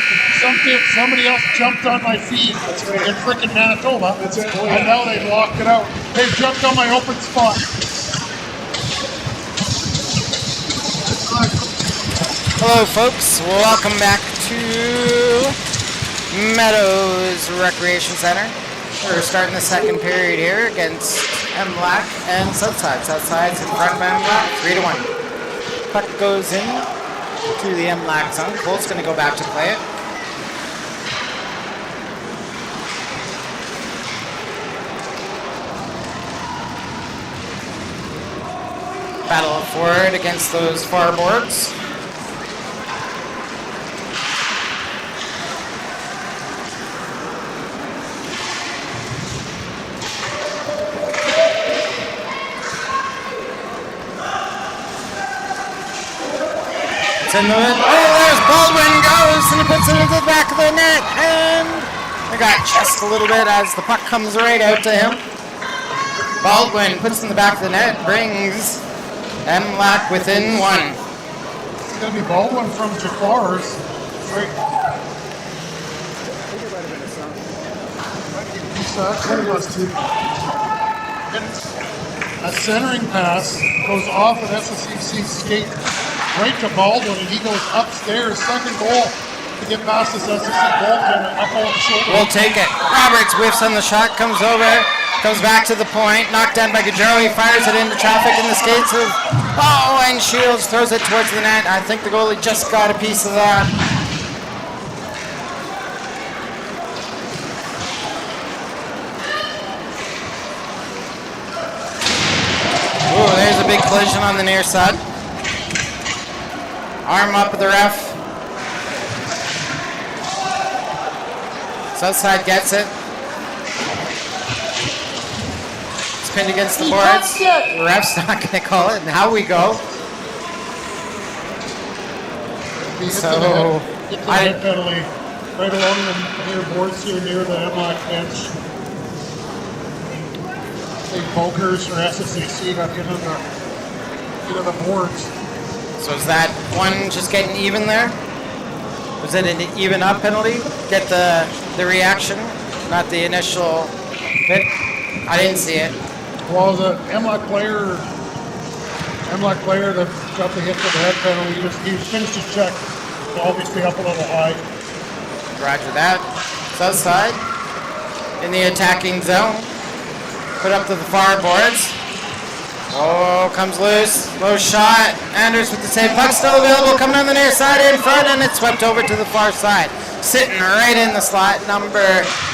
jumped on my feet in frickin' Manitoba. And now they locked it out. They jumped on my open spot. Hello, folks. Welcome back to Meadows Recreation Center. We're starting the second period here against MLAC and Southside. Southside's in front of MLAC, 3-1. Puck goes in to the MLAC zone. Colt's going to go back to play it. Battle forward against those far boards. In the, there's Baldwin goes and he puts it into the back of the net, and I got just a little bit as the puck comes right out to him. Baldwin puts it in the back of the net, brings MLAC within 1. It's gonna be Baldwin from Jafar's. Right. A centering pass goes off of SSAC skate right to Baldwin, and he goes upstairs, second goal to get past this SSAC goaltender up on the shoulder. We'll take it. Roberts whiffs on the shot, comes over, comes back to the point, knocked down by Gaudreau. He fires it into traffic in the skates of, and Shields throws it towards the net. I think the goalie just got a piece of that. Ooh, there's a big collision on the near side. Arm up of the ref. Southside gets it. It's pinned against the boards. The ref's not going to call it. And how we go. So, Get the head penalty right along the near boards here near the MLAC bench. I think Bokers or SSAC got hit on the boards. So is that one just getting even there? Was it an even up penalty? Get the reaction, not the initial hit? I didn't see it. Well, the MLAC player that got the hit for the head penalty, he finished his check. Obviously up a little high. Roger that. Southside in the attacking zone. Put up to the far boards. Oh, comes loose. Low shot. Anders with the save. Puck still available. Coming on the near side in front, and it's swept over to the far side. Sitting right in the slot. Number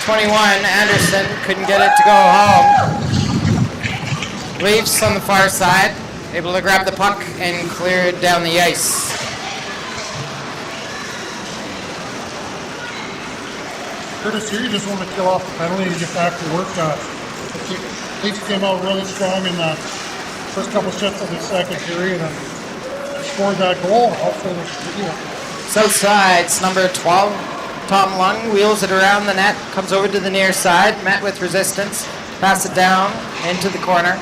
21, Anderson, couldn't get it to go home. Leafs on the far side. Able to grab the puck and clear it down the ice. Curtis here, you just want to kill off the penalty and get back to work. Leafs came out really strong in the first couple shifts of the second period and scored that goal. Hopefully, Southside's number 12, Tom Lung, wheels it around the net, comes over to the near side, met with resistance, pass it down into the corner.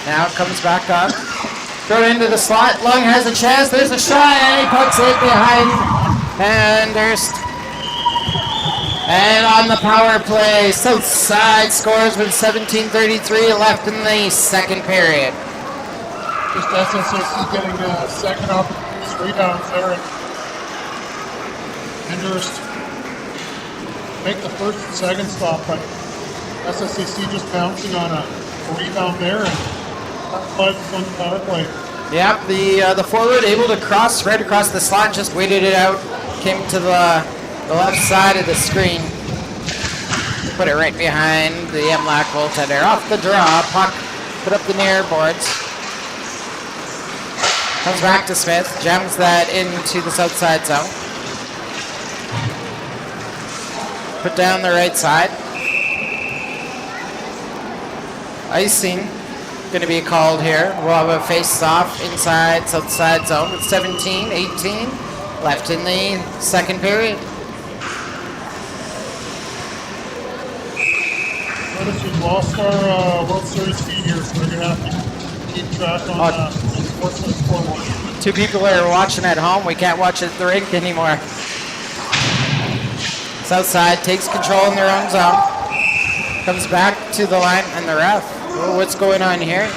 Now it comes back up. Throw it into the slot. Lung has a chance. There's a shot, and he puts it behind Anders. And on the power play, Southside scores with 17:33 left in the second period. Just SSAC getting a second opportunity straight down there, and just make the first and second stop, but SSAC just bouncing on a rebound there, and that's on the power play. Yep, the forward able to cross right across the slot, just waited it out, came to the left side of the screen. Put it right behind the MLAC goaltender. Off the draw, puck put up the near boards. Comes back to Smith, jams that into the south side zone. Put down the right side. Icing going to be called here. We'll have a face-off inside south side zone with 17-18 left in the second period. We've lost our World Series feed here, so we're going to have to keep track on Sportsnet scoreboard. two people that are watching at home. We can't watch it at the rink anymore. Southside takes control in their own zone. Comes back to the line and the ref. Oh, what's going on here?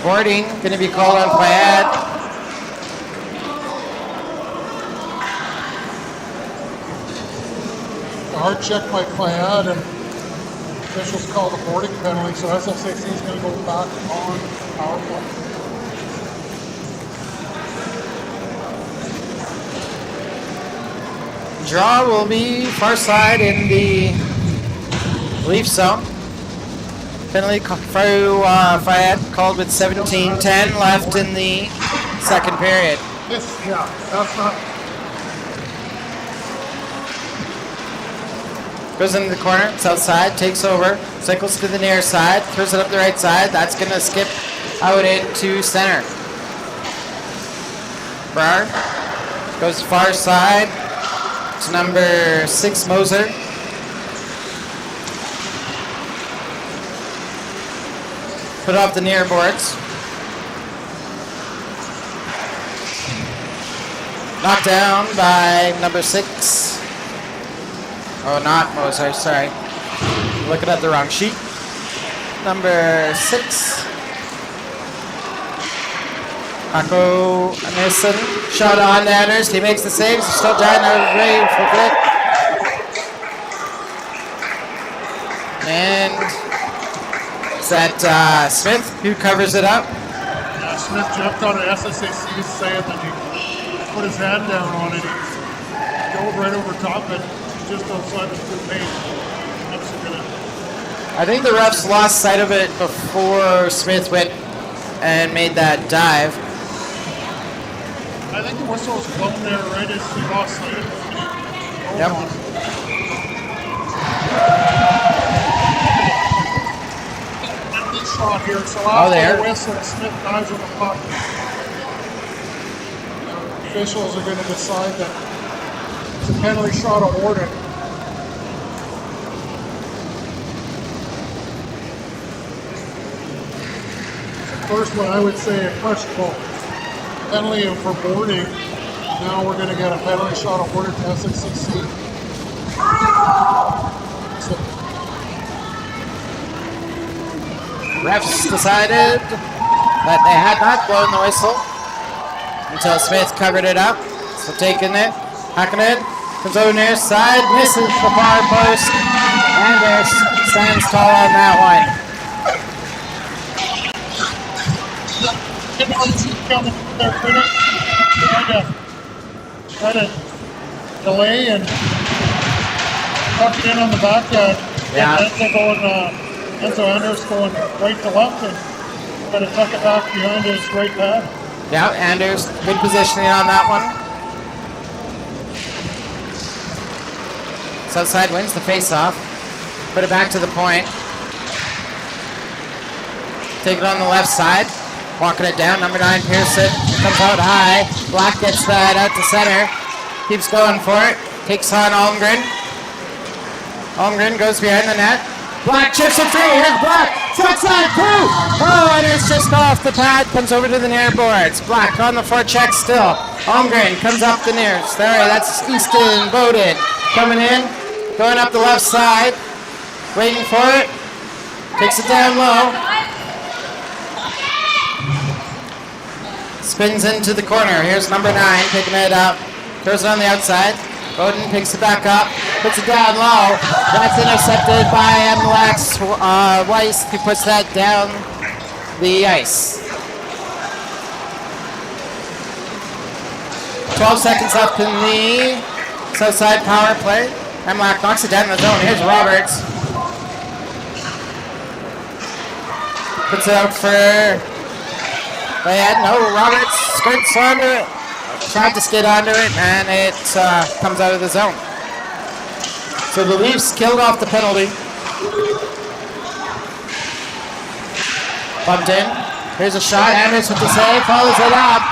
Boarding going to be called on Payette. A hard check by Payette, and officials call the boarding penalty, so SSAC is going to go back on power play. Draw will be far side in the Leaf zone. Penalty for Fayette called with 17:10 left in the second period. That's not. Goes into the corner, Southside, takes over, cycles to the near side, throws it up the right side. That's going to skip out into center. Brar goes far side to number 6, Moser. Put off the near boards. Knocked down by number 6. Oh, not Moser, sorry. Looking at the wrong sheet. Number 6. Paco Anderson. Shot on to Anders. He makes the saves. He's still trying to rave for it. And is that Smith who covers it up? Yeah, Smith jumped on an SSAC saying that he put his hand down on it. He dove right over top it. Just outside the blue paint. I think the refs lost sight of it before Smith went and made that dive. I think the whistle was blown there right as he lost sight of it. Yep. Shot here, so after there. the whistle, Smith dives with the puck. Officials are going to decide that it's a penalty shot awarded. First one, I would say a questionable penalty for boarding. Now we're going to get a penalty shot awarded to SSAC. So, refs decided that they had not blown the whistle until Smith covered it up. So taking it, hacking it, comes over near side, misses the far post. Anders stands tall on that one. Try to delay and tuck it in on the back end. Yeah. Enzo Anders going right to left and try to tuck it back behind his right pad. Yeah, Anders, good positioning on that one. Southside wins the face-off. Put it back to the point. Take it on the left side. Walking it down, number 9, Pearson. Comes out high. Black gets that out to center. Keeps going for it. Takes on Almgren. Almgren goes behind the net. Black chips it free. Here's Black. Southside, two. Oh, and it's just off the pad. Comes over to the near boards. Black on the forecheck still. Almgren comes up the near. Sorry, that's Easton Bowden. Coming in. Going up the left side. Waiting for it. Takes it down low. Spins into the corner. Here's number 9 picking it up. Throws it on the outside. Bowden picks it back up. Puts it down low. That's intercepted by MLAC Weiss. He puts that down the ice. 12 seconds left in the Southside power play. MLAC knocks it down in the zone. Here's Roberts. Puts it out for Fayette. No, Roberts skirts onto it. Tried to skid onto it, and it comes out of the zone. So the Leafs killed off the penalty. Bumped in. Here's a shot. Anders with the save. Follows it up.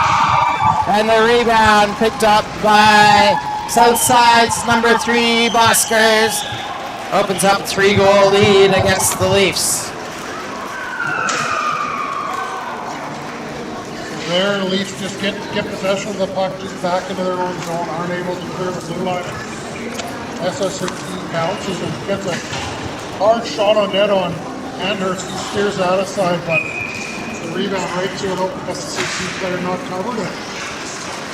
And the rebound picked up by Southside's number 3, Boskers. Opens up a 3-goal lead against the Leafs. there, the Leafs just get possession of the puck just back into their own zone, aren't able to clear the blue line. SSAC bounces and gets a hard shot on net on Anders. He steers out of side, but the rebound right to an open SSAC player not covered. And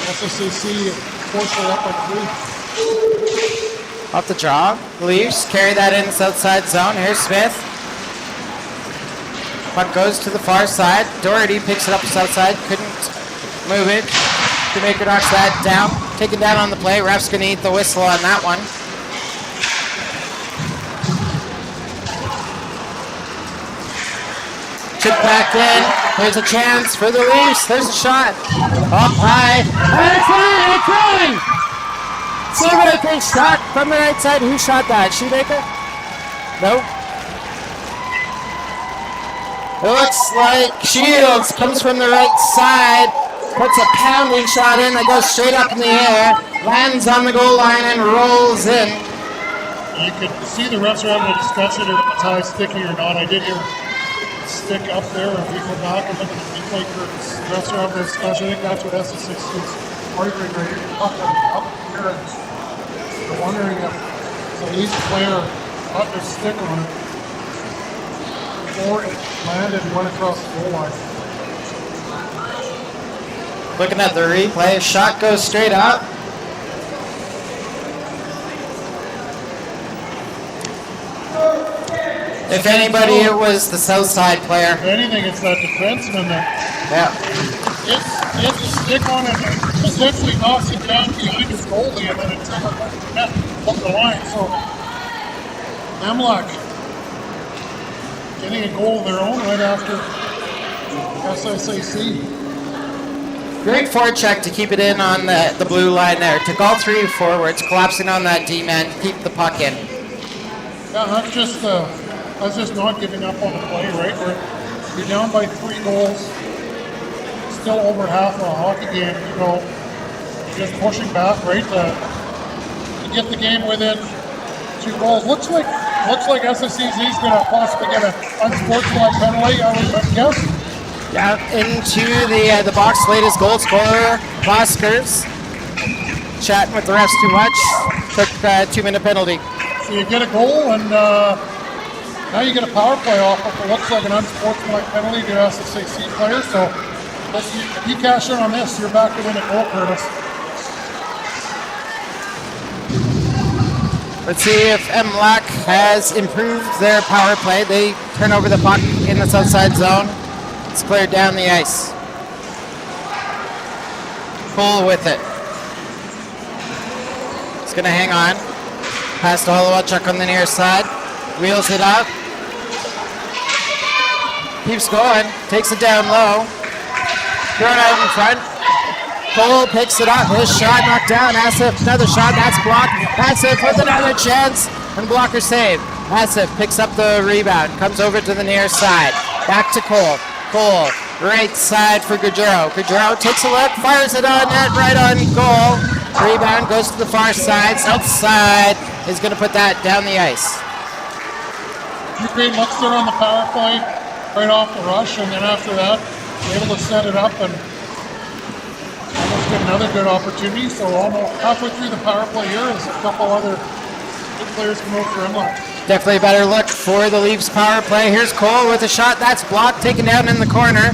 SSAC forcefully up by 3. Off the draw. Leafs carry that in south side zone. Here's Smith. Puck goes to the far side. Doherty picks it up south side. Couldn't move it. Shoemaker knocks that down. Taken down on the play. Ref's going to eat the whistle on that one. Chip back in. There's a chance for the Leafs. There's a shot. Up high. And it's in! Shoemaker shot from the right side. Who shot that? Shoemaker? Nope. It looks like Shields comes from the right side, puts a pounding shot in that goes straight up in the air, lands on the goal line and rolls in. You could see the refs are having a discussion if it's high sticky or not. I did hear stick up there. If we go back and look at the replay curtains, the refs are having a discussion. I think that's what SSAC is arguing right here. Up here. They're wondering if the Leafs player got their stick on it before it landed and went across the goal line. Looking at the replay, shot goes straight up. If anybody, it was the south side player. If anything, it's that defenseman that gets the stick on it and essentially knocks it down behind his goalie and then it's up the line. So, MLAC getting a goal of their own right after SSAC. Great forecheck to keep it in on the blue line there. Took all 3 forwards, collapsing on that D-man to keep the puck in. Yeah, that's just not giving up on the play, right? You're down by 3 goals, still over half a hockey game, you know, just pushing back, right? To get the game within 2 goals. Looks like SSAC is going to possibly get an unsportsmanlike penalty, I would guess. Yeah, into the box, latest goal scorer, Voskers. Chatting with the refs too much. Took a 2-minute penalty. So you get a goal, and now you get a power play off of what looks like an unsportsmanlike penalty to SSAC player. So if you cash in on this, you're back to win a goal, Curtis. Let's see if MLAC has improved their power play. They turn over the puck in the south side zone. It's cleared down the ice. Pull with it. It's going to hang on. Pass to Holowachuk on the near side. Wheels it up. Keeps going. Takes it down low. Thrown out in front. Cole picks it up. His shot knocked down. Asif, another shot. That's blocked. Asif with another chance. And blocker save. Asif picks up the rebound. Comes over to the near side. Back to Cole. Cole, right side for Gaudreau. Gaudreau takes a look. Fires it on net. Right on goal. Rebound goes to the far side. South side is going to put that down the ice. Ukraine looks there on the power play right off the rush, and then after that, able to set it up and almost get another good opportunity. So almost halfway through the power play here, there's a couple other good players come out for MLAC. Definitely a better look for the Leafs power play. Here's Cole with a shot. That's blocked, taken down in the corner.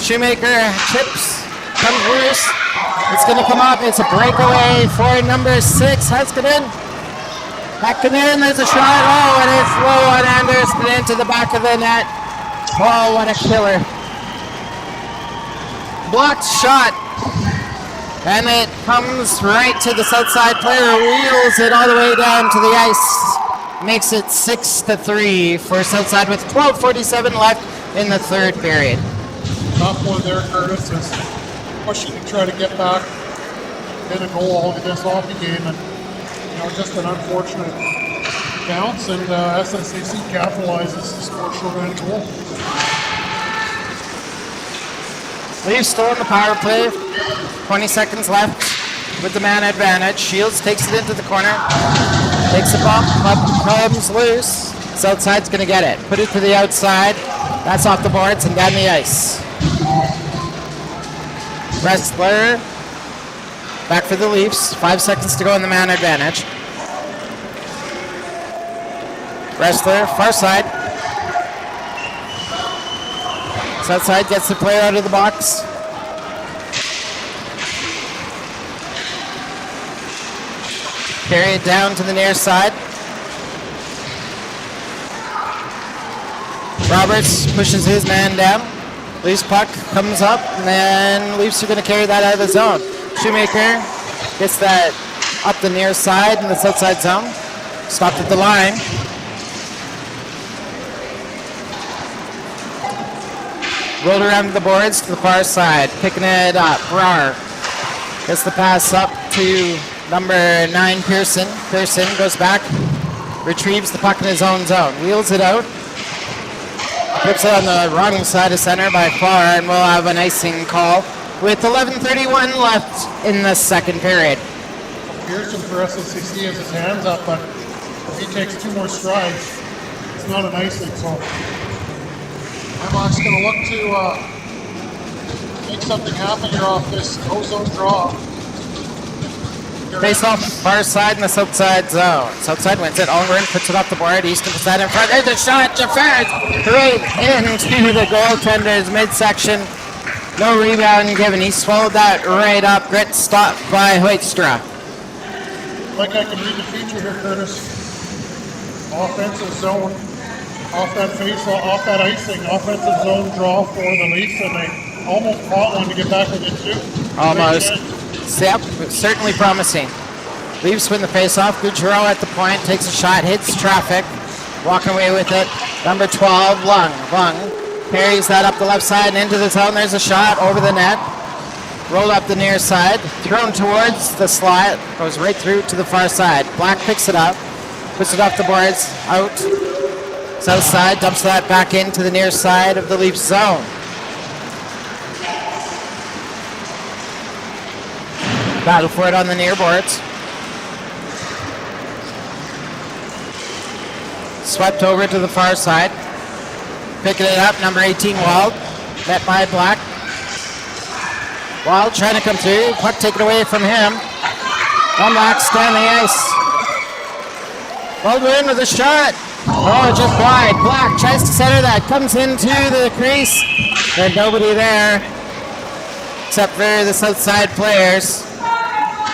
Shoemaker chips, comes loose. It's going to come up. It's a breakaway for number 6, Heiskanen. Back in there, and there's a shot. Oh, and it's low on Anderson into the back of the net. Oh, what a killer. Blocked shot. And it comes right to the south side player. Wheels it all the way down to the ice. Makes it 6-3 for Southside with 12:47 left in the third period. Top one there, Curtis, is pushing to try to get back, get a goal in this hockey game, and just an unfortunate bounce, and SSAC capitalizes to score short-handed goal. Leafs still on the power play. 20 seconds left with the man advantage. Shields takes it into the corner. Takes a bump. Comes loose. Southside's going to get it. Put it to the outside. That's off the boards and down the ice. Wrestler back for the Leafs. 5 seconds to go in the man advantage. Wrestler, far side. South side gets the player out of the box. Carry it down to the near side. Roberts pushes his man down. Leafs puck comes up, and then Leafs are going to carry that out of the zone. Shoemaker gets that up the near side in the south side zone. Stopped at the line. Rolled around the boards to the far side, picking it up. Brar gets the pass up to number 9, Pearson. Pearson goes back, retrieves the puck in his own zone, wheels it out. Flips it on the wrong side of center by far, and we'll have an icing call with 11:31 left in the second period. Pearson for SSAC has his hands up, but if he takes 2 more strides, it's not an icing, so MLAC's going to look to make something happen here off this no-zone draw. Face off far side in the south side zone. South side wins it. Allgren puts it off the board. Easton puts that in front. There's a shot. Jafar right into the goaltender's midsection. No rebound given. He swallowed that right up. Grit stopped by Hoekstra. Like I can read the future here, Curtis. Offensive zone. Off that face, off that icing. Offensive zone draw for the Leafs, and they almost caught one to get back within 2. Almost. Yep, certainly promising. Leafs win the face-off. Goudreau at the point, takes a shot, hits traffic, walking away with it. Number 12, Lung. Lung parries that up the left side and into the zone. There's a shot over the net. Rolled up the near side, thrown towards the slot, goes right through to the far side. Black picks it up, puts it off the boards, out. South side, dumps that back into the near side of the Leafs zone. Battle for it on the near boards. Swept over to the far side. Picking it up, number 18, Wald. Met by Black. Wald trying to come through. Puck taken away from him. MLAC down the ice. Waldron with a shot. Oh, just wide. Black tries to center that. Comes into the crease. There's nobody there except for the south side players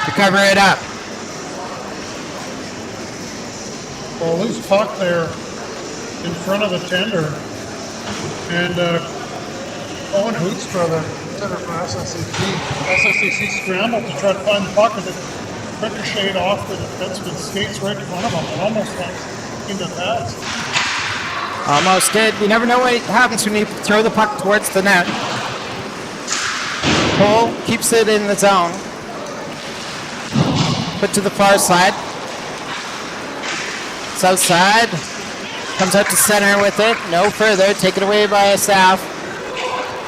to cover it up. Well, loose puck there in front of the tender. And Owen Hoekstra, the center for SSAC scrambled to try to find the puck, and it ricocheted off the defenseman's skates right in front of him and almost went into that. Almost did. You never know what happens when you throw the puck towards the net. Cole keeps it in the zone. Put to the far side. South side. Comes out to center with it. No further. Taken away by Asaf.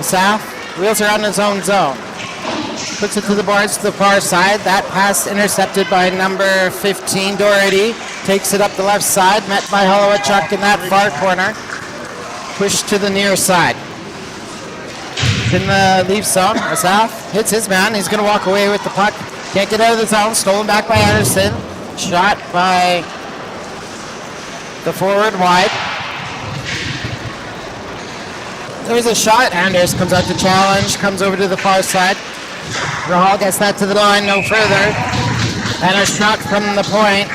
Asaf wheels around his own zone. Puts it to the boards to the far side. That pass intercepted by number 15, Doherty. Takes it up the left side. Met by Holowichuk in that far corner. Pushed to the near side. In the Leafs zone. Asaf hits his man. He's going to walk away with the puck. Can't get out of the zone. Stolen back by Anderson. Shot by the forward wide. There's a shot. Anders comes out to challenge. Comes over to the far side. Rahal gets that to the line. No further. And a shot from the point.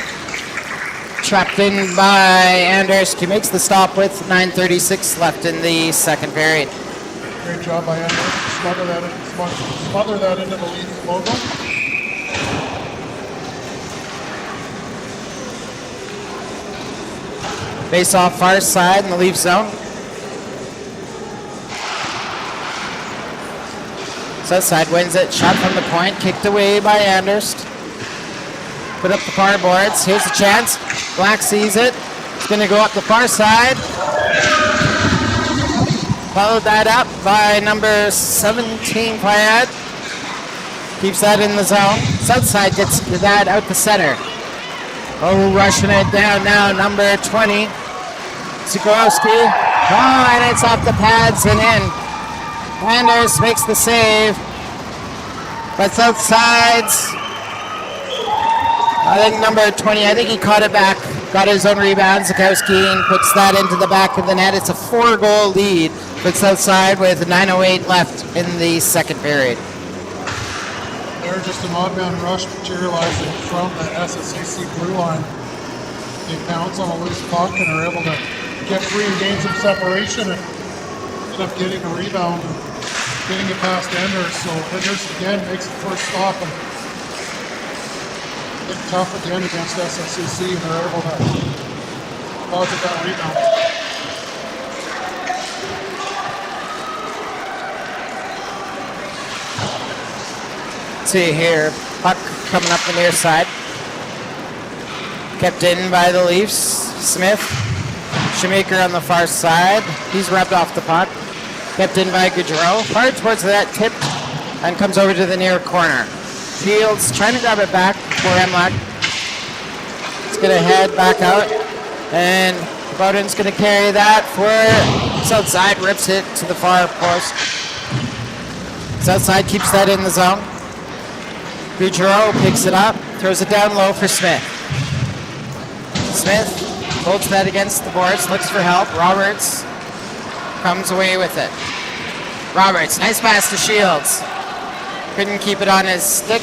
Trapped in by Anders. He makes the stop with 9:36 left in the second period. Great job by Anders. Smother that into the Leafs logo. Face off far side in the Leaf zone. South side wins it. Shot from the point. Kicked away by Anders. Put up the far boards. Here's a chance. Black sees it. It's going to go up the far side. Followed that up by number 17, Payad. Keeps that in the zone. South side gets that out the center. Oh, rushing it down now, number 20, Sikorsky. Oh, and it's off the pads and in. Anders makes the save. But South Side's, I think number 20, I think he caught it back, got his own rebound. Zakowski and puts that into the back of the net. It's a 4-goal lead for Southside with 9:08 left in the second period. They're just an odd man rush materializing from the SSAC blue line. They pounce on a loose puck and are able to get free and gain some separation and end up getting a rebound and getting it past Enders. So Enders again makes the first stop and it's tough again against SSAC, and they're able to deposit that rebound. See here, puck coming up the near side. Kept in by the Leafs. Smith, Shoemaker on the far side. He's rubbed off the puck. Kept in by Gaudreau. Far towards that tip and comes over to the near corner. Fields trying to grab it back for MLAC. It's going to head back out. And Bowden's going to carry that for Southside. Rips it to the far post. Southside keeps that in the zone. Gaudreau picks it up. Throws it down low for Smith. Smith holds that against the boards. Looks for help. Roberts comes away with it. Roberts, nice pass to Shields. Couldn't keep it on his stick.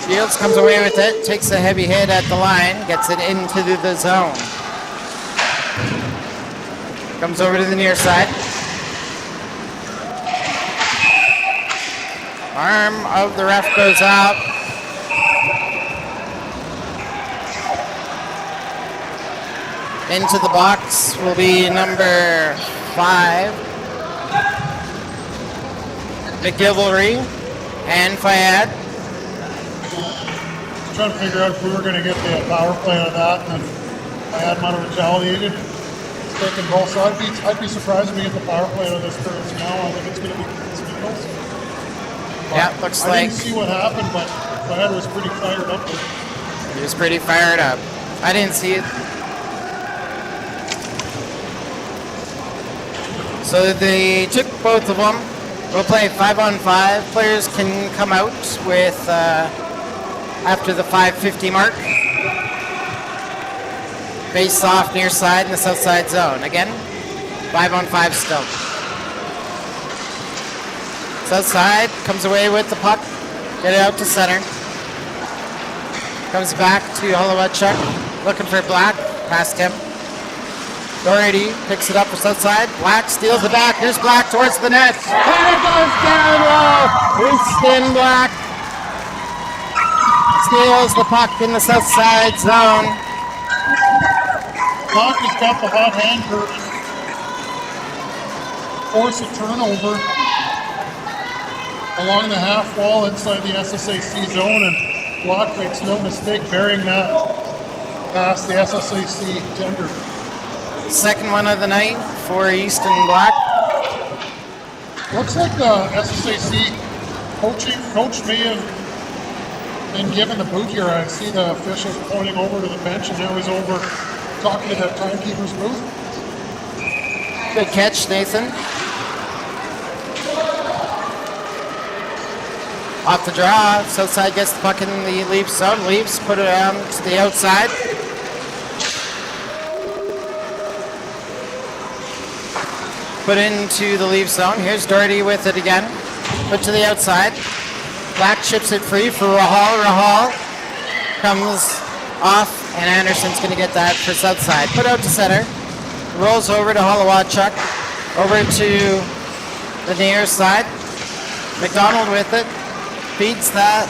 Shields comes away with it, takes a heavy hit at the line, gets it into the zone. Comes over to the near side. Arm of the ref goes out. Into the box will be number 5. McGilvery and Fayad. Trying to figure out if we were going to get the power play on that, and Fayad might have retaliated. It's taking both sides. I'd be surprised if we get the power play on this first now. I think it's going to be Meadows. Yeah, looks I like didn't see what happened, but Fayad was pretty fired up there. he was pretty fired up. I didn't see it. So they took both of them. We'll play 5-on-5. Players can come out with after the 5:50 mark. Face off near side in the south side zone. Again, 5-on-5 still. South side comes away with the puck. Get it out to center. Comes back to Holowachuk. Looking for Black. Past him. Doherty picks it up for Southside. Black steals it back. Here's Black towards the net. And it goes down low. Winston Black steals the puck in the Southside zone. Black has got the hot hand for force a turnover along the half wall inside the SSAC zone, and Black makes no mistake bearing that past the SSAC tender. Second one of the night for Easton Black. Looks like the SSAC coach may have been given the boot here. I see the officials pointing over to the bench, and now he's over talking to that timekeeper's booth. Good catch, Nathan. Off the draw, Southside gets the puck in the Leafs zone. Leafs put it on to the outside. Put into the Leafs zone. Here's Doherty with it again. Put to the outside. Black chips it free for Rahal. Rahal comes off, and Anderson's going to get that for Southside. Put out to center. Rolls over to Holowachuk. Over to the near side. McDonald with it. Feeds that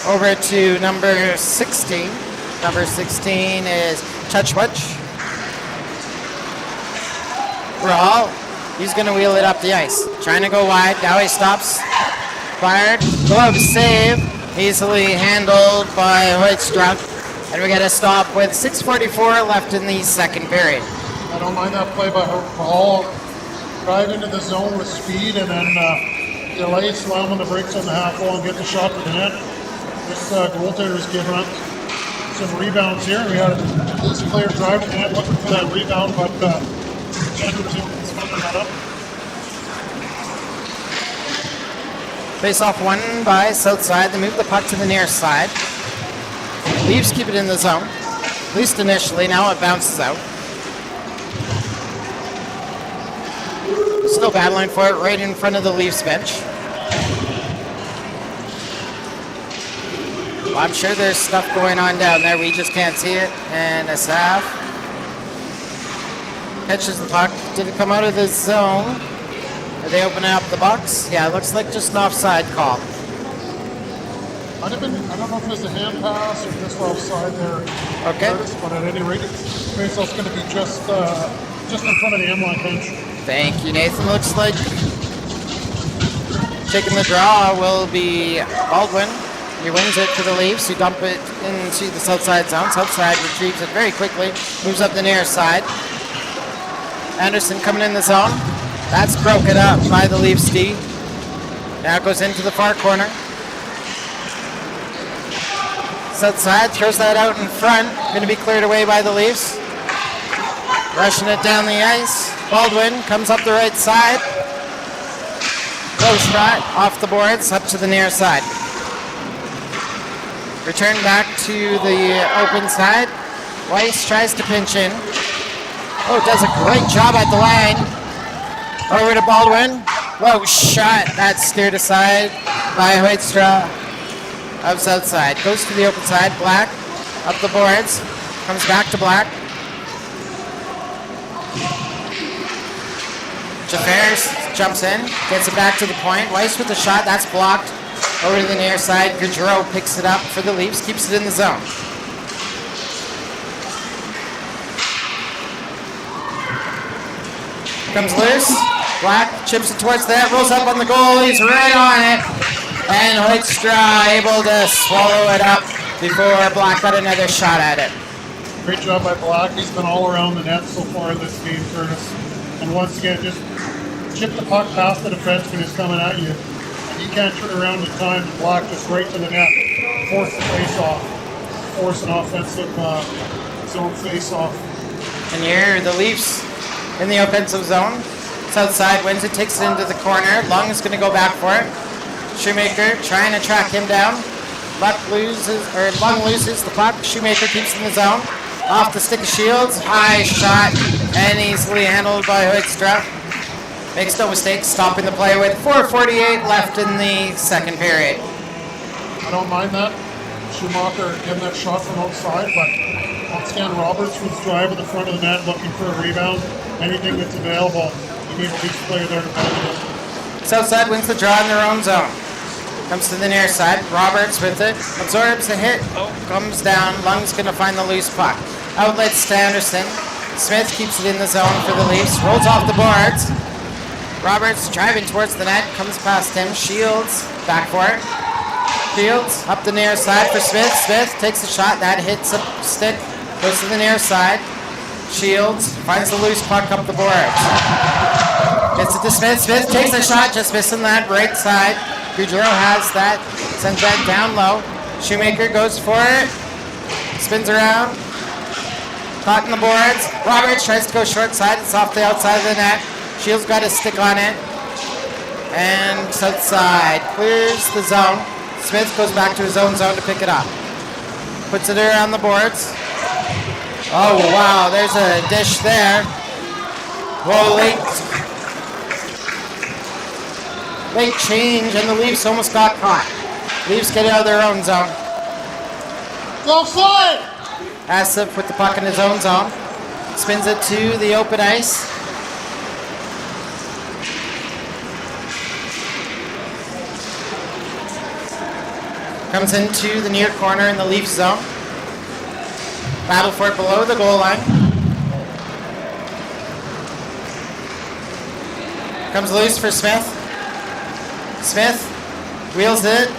over to number 16. Number 16 is Chuchwich. Rahal. He's going to wheel it up the ice. Trying to go wide. Now he stops. Fired. Glove save. Easily handled by Hoytstrunk. And we got a stop with 6:44 left in the second period. I don't mind that play by Hall. Drive into the zone with speed and then delay, slam on the brakes on the half wall and get the shot to the net. This goaltender's giving up some rebounds here. We had this player drive to the net looking for that rebound, but Edmonton is fucking that up. Face off one by south side. They move the puck to the near side. Leafs keep it in the zone. At least initially. Now it bounces out. Still battling for it right in front of the Leafs bench. Well, I'm sure there's stuff going on down there. We just can't see it. And Asaf catches the puck. Did it come out of the zone? Are they opening up the box? Yeah, it looks like just an offside call. I don't know if there's a hand pass or just offside there. Okay. Curtis, but at any rate, faceoff's going to be just in front of the MLAC bench. Thank you, Nathan. Looks like taking the draw will be Baldwin. He wins it to the Leafs, who dump it into the south side zone. South side retrieves it very quickly, moves up the near side. Anderson coming in the zone. That's broken up by the Leafs D. Now it goes into the far corner. South side throws that out in front. Going to be cleared away by the Leafs. Rushing it down the ice. Baldwin comes up the right side. Close shot off the boards up to the near side. Return back to the open side. Weiss tries to pinch in. Oh, does a great job at the line. Over to Baldwin. Whoa, shot. That's steered aside by Hoytstra of south side. Goes to the open side. Black up the boards. Comes back to Black. Jafar jumps in. Gets it back to the point. Weiss with the shot. That's blocked. Over to the near side. Gaudreau picks it up for the Leafs. Keeps it in the zone. Comes loose. Black chips it towards that. Rolls up on the goal. He's right on it. And Hoytstra able to swallow it up before Black got another shot at it. Great job by Black. He's been all around the net so far in this game, Curtis. And once again, just chip the puck past the defenseman who's coming at you. And you can't turn around in time. Black just right to the net. Force the face-off. Force an offensive zone face-off. And here the Leafs in the offensive zone. South side wins it, takes it into the corner. Lung is going to go back for it. Shoemaker trying to track him down. Lung loses the puck. Shoemaker keeps in the zone. Off the stick of Shields. High shot. And easily handled by Hoytstra. Makes no mistake, stopping the play with 4:48 left in the second period. I don't mind that. Schumacher getting that shot from outside, but once again, Roberts was driving the front of the net looking for a rebound. Anything that's available, you need a Leafs player there to benefit. Southside wins the draw in their own zone. Comes to the near side. Roberts with it. Absorbs the hit. Comes down. Lung's going to find the loose puck. Outlets to Anderson. Smith keeps it in the zone for the Leafs. Rolls off the boards. Roberts driving towards the net. Comes past him. Shields back for it. Shields up the near side for Smith. Smith takes a shot. That hits a stick. Goes to the near side. Shields finds the loose puck up the boards. Gets it to Smith. Smith takes a shot, just missing that right side. Gaudreau has that. Sends that down low. Shoemaker goes for it. Spins around. Caught in the boards. Roberts tries to go short side. It's off the outside of the net. Shields got a stick on it. And south side clears the zone. Smith goes back to his own zone to pick it up. Puts it around the boards. Oh, wow, there's a dish there. Whoa, late change, and the Leafs almost got caught. Leafs get out of their own zone. Offside! Asif with the puck in his own zone. Spins it to the open ice. Comes into the near corner in the Leafs zone. Battle for it below the goal line. Comes loose for Smith. Smith wheels it.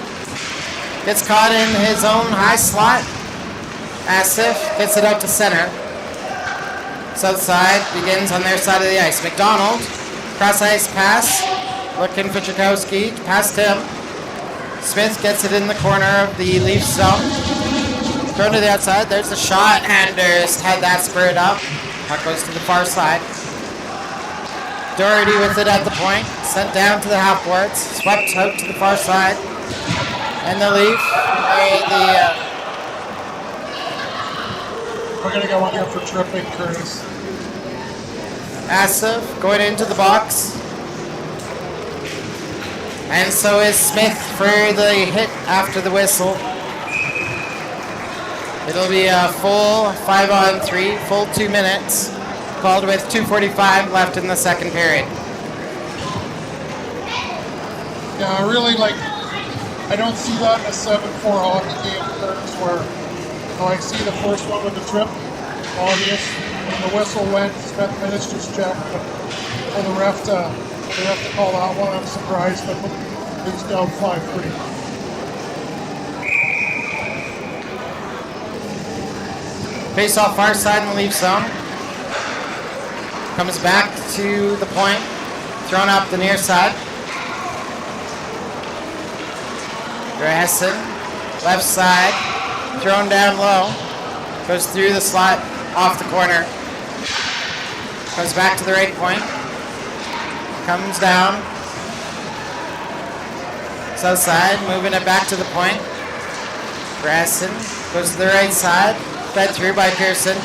Gets caught in his own high slot. Asif gets it out to center. South side begins on their side of the ice. McDonald, cross ice pass. Looking for Chakowski. Past him. Smith gets it in the corner of the Leafs zone. Thrown to the outside. There's the shot. Anders had that spurred up. Puck goes to the far side. Doherty with it at the point, sent down to the half boards, swept out to the far side, and the Leaf, We're gonna go on here for tripping, Curtis. Asif going into the box. And so is Smith for the hit after the whistle. It'll be a full 5-on-3, full 2 minutes, called with 2:45 left in the second period. Yeah, I really I don't see that in a 7-4 hockey game, Curtis, where I see the first one with the trip, obvious. When the whistle went, Smith minutes just checked, but for the ref to call that one, I'm surprised, but he's down 5-3. Face off far side in the Leaf zone. Comes back to the point, thrown up the near side. Grasson, left side, thrown down low, goes through the slot, off the corner, comes back to the right point, comes down, south side, moving it back to the point. Grasson goes to the right side, fed through by Pearson,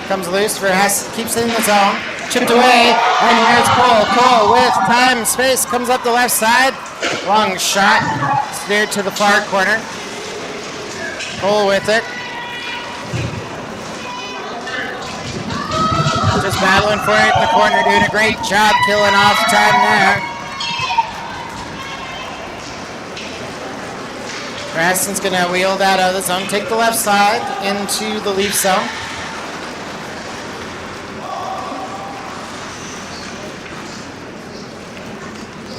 comes loose for Hess, keeps it in the zone, chipped away, and here's Cole. Cole with time, space, comes up the left side, long shot, steered to the far corner. Cole with it. Just battling for it in the corner, doing a great job killing off time there. Grasson's going to wheel that out of the zone, take the left side into the Leaf zone.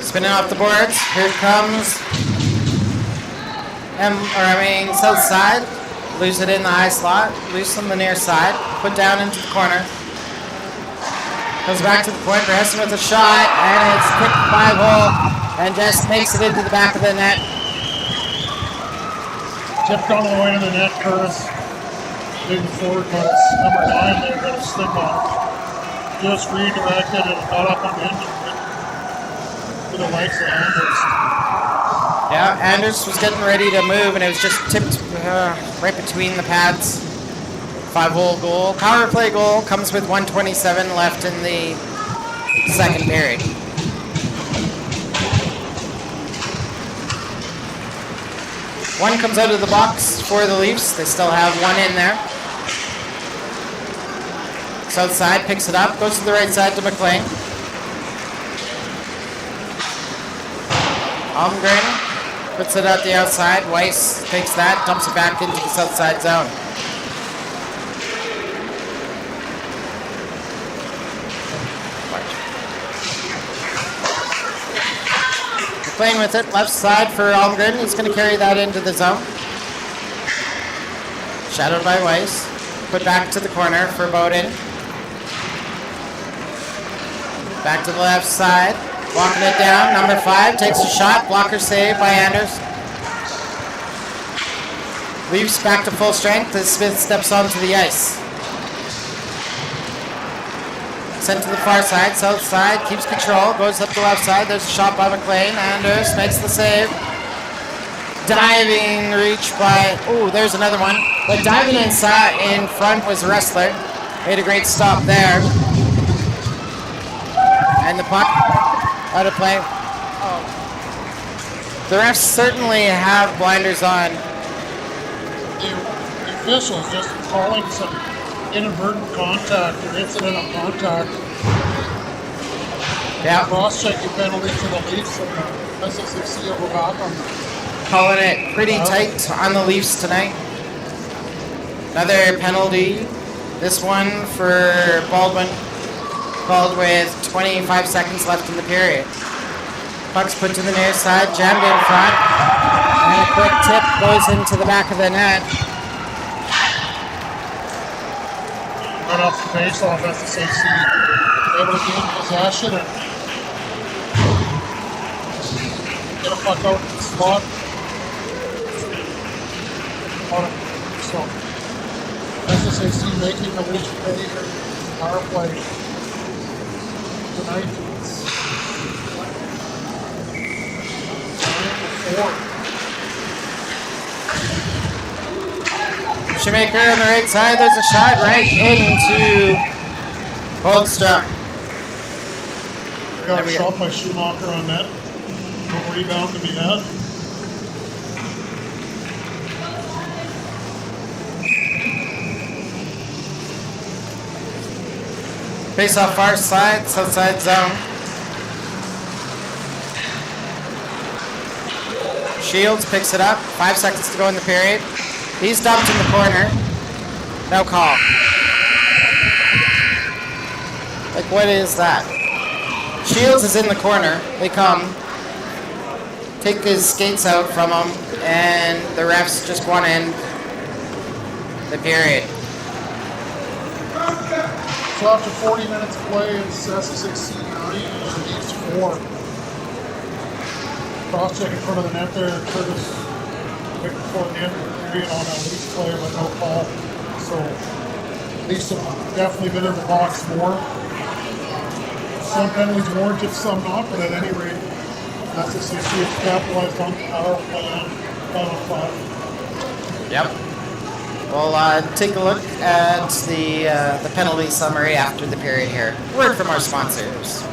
Spinning off the boards. Here comes south side. Lose it in the high slot. Loose on the near side. Put down into the corner. Comes back to the point. Grasson with a shot, and it's kicked 5-hole, and just makes it into the back of the net. Tipped on the way to the net, Curtis. Moving forward, but it's number 9 there, going to stick on. Just redirected and got up on the engine with the legs of Anders. Yeah, Anders was getting ready to move, and it was just tipped right between the pads. 5-hole goal. Power play goal comes with 1:27 left in the second period. One comes out of the box for the Leafs. They still have one in there. South side picks it up, goes to the right side to McLean. Holmgren puts it out the outside. Weiss takes that, dumps it back into the south side zone. McLean with it, left side for Holmgren. He's going to carry that into the zone. Shadowed by Weiss. Put back to the corner for Bowden. Back to the left side. Walking it down. Number 5 takes a shot. Blocker save by Anders. Leafs back to full strength as Smith steps onto the ice. Sent to the far side, south side, keeps control, goes up the left side. There's a shot by McLean. Anders makes the save. Diving reach by, there's another one. But diving inside in front was Ressler. Made a great stop there. And the puck out of play. The refs certainly have blinders on. The officials just calling some inadvertent contact or incident of contact. Yeah. Cross-checking penalty to the Leafs and the SSAC will go back on them. Calling it pretty tight on the Leafs tonight. Another penalty. This one for Baldwin. Called with 25 seconds left in the period. Puck's put to the near side, jammed in front. And a quick tip goes into the back of the net. Right off the face-off, SSAC able to gain possession and get a puck out in the slot. So, SSAC making the Leafs pay here in power play tonight. Shoemaker on the right side. There's a shot right into Goldstrom. I got a shot by Schumacher on net. No rebound to be had. Face off far side, south side zone. Shields picks it up. 5 seconds to go in the period. He's dumped in the corner. No call. Like, what is that? Shields is in the corner. They come. Take his skates out from him. And the refs just want to end the period. So after 40 minutes play, it's SSAC 9 and East 4. Cross check in front of the net there. Curtis right before the end of the period on a Leafs player, but no call. So Leafs have definitely been in the box more. Some penalties warranted, some not, but at any rate, SSAC has capitalized on the power play on 5. Yep. We'll take a look at the penalty summary after the period here. Word from our sponsors.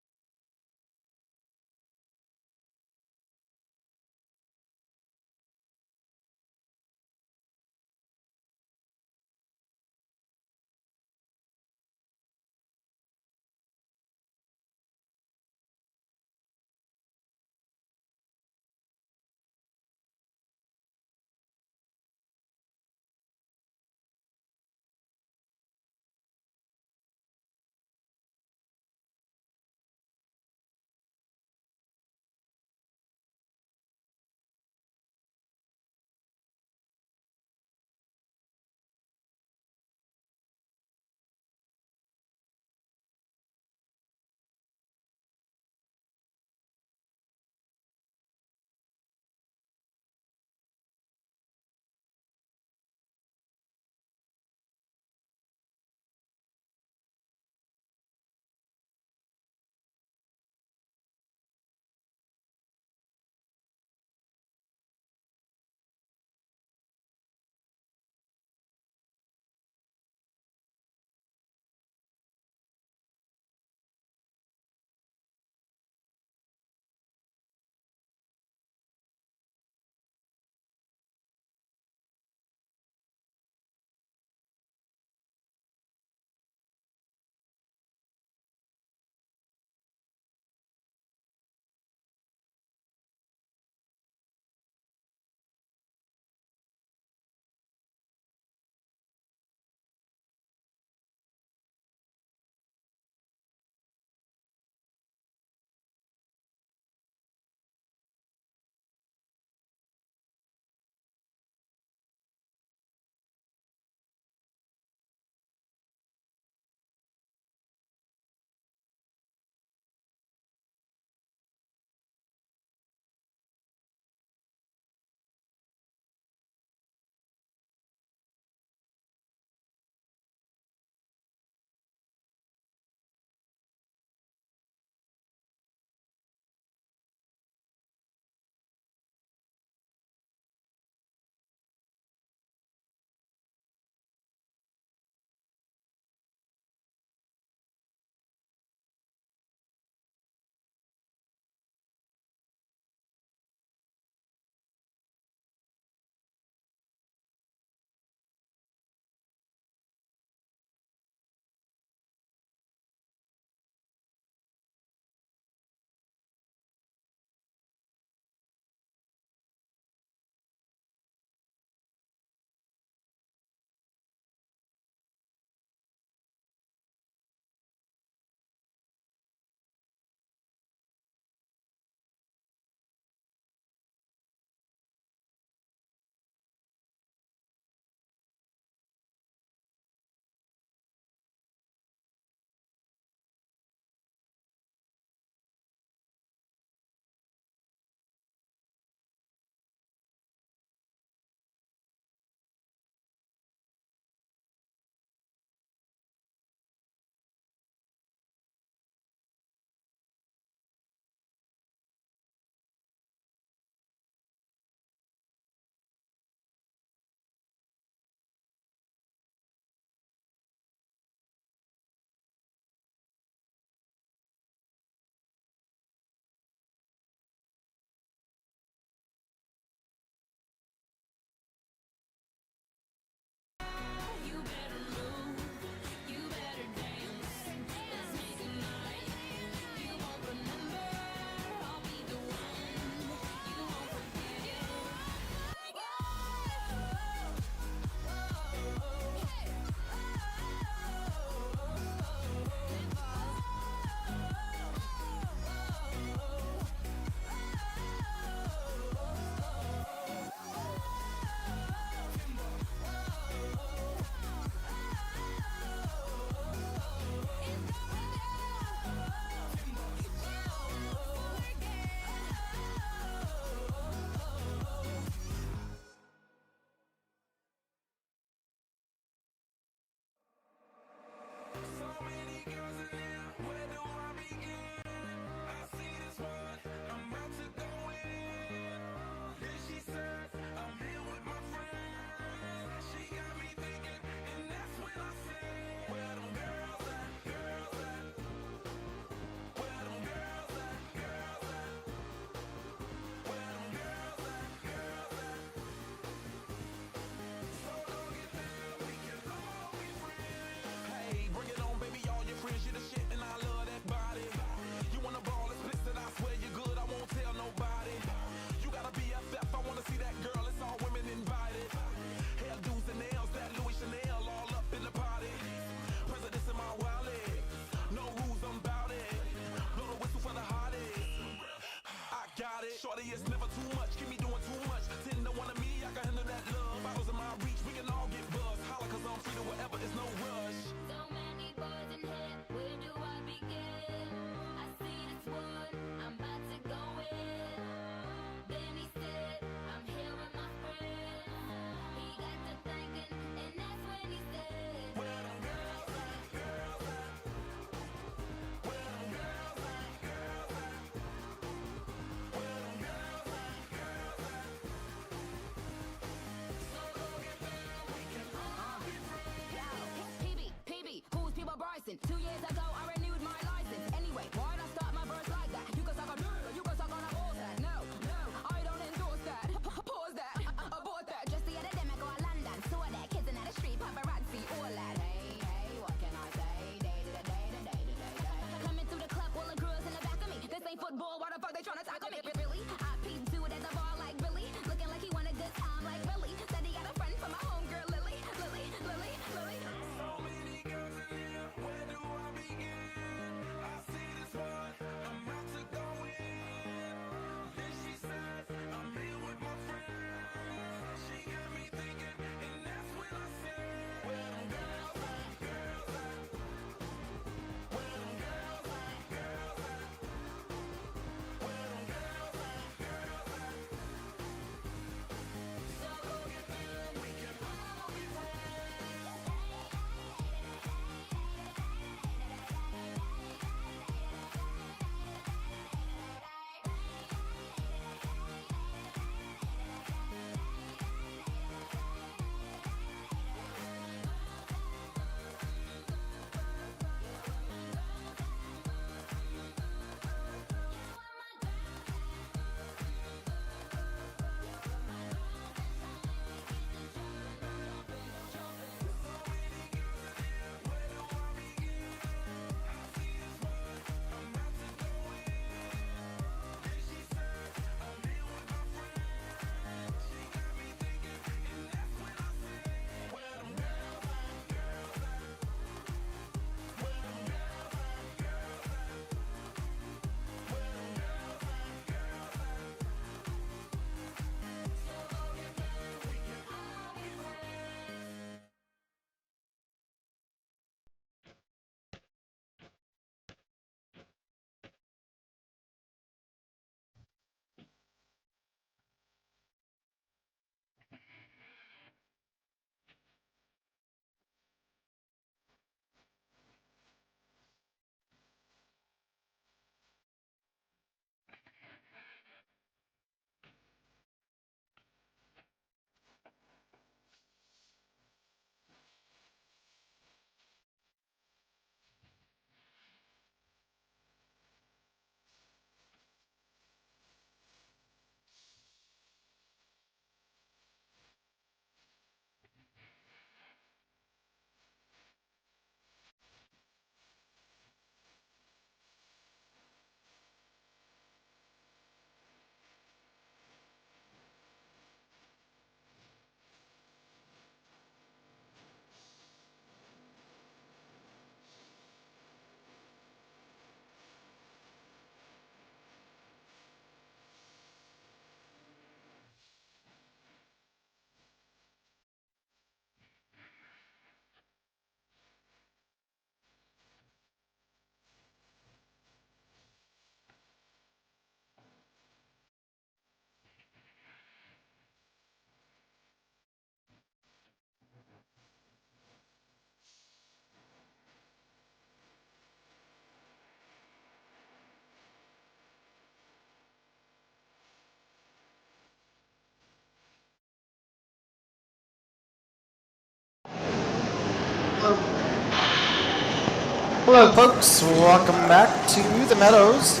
Hello, folks. Welcome back to the Meadows.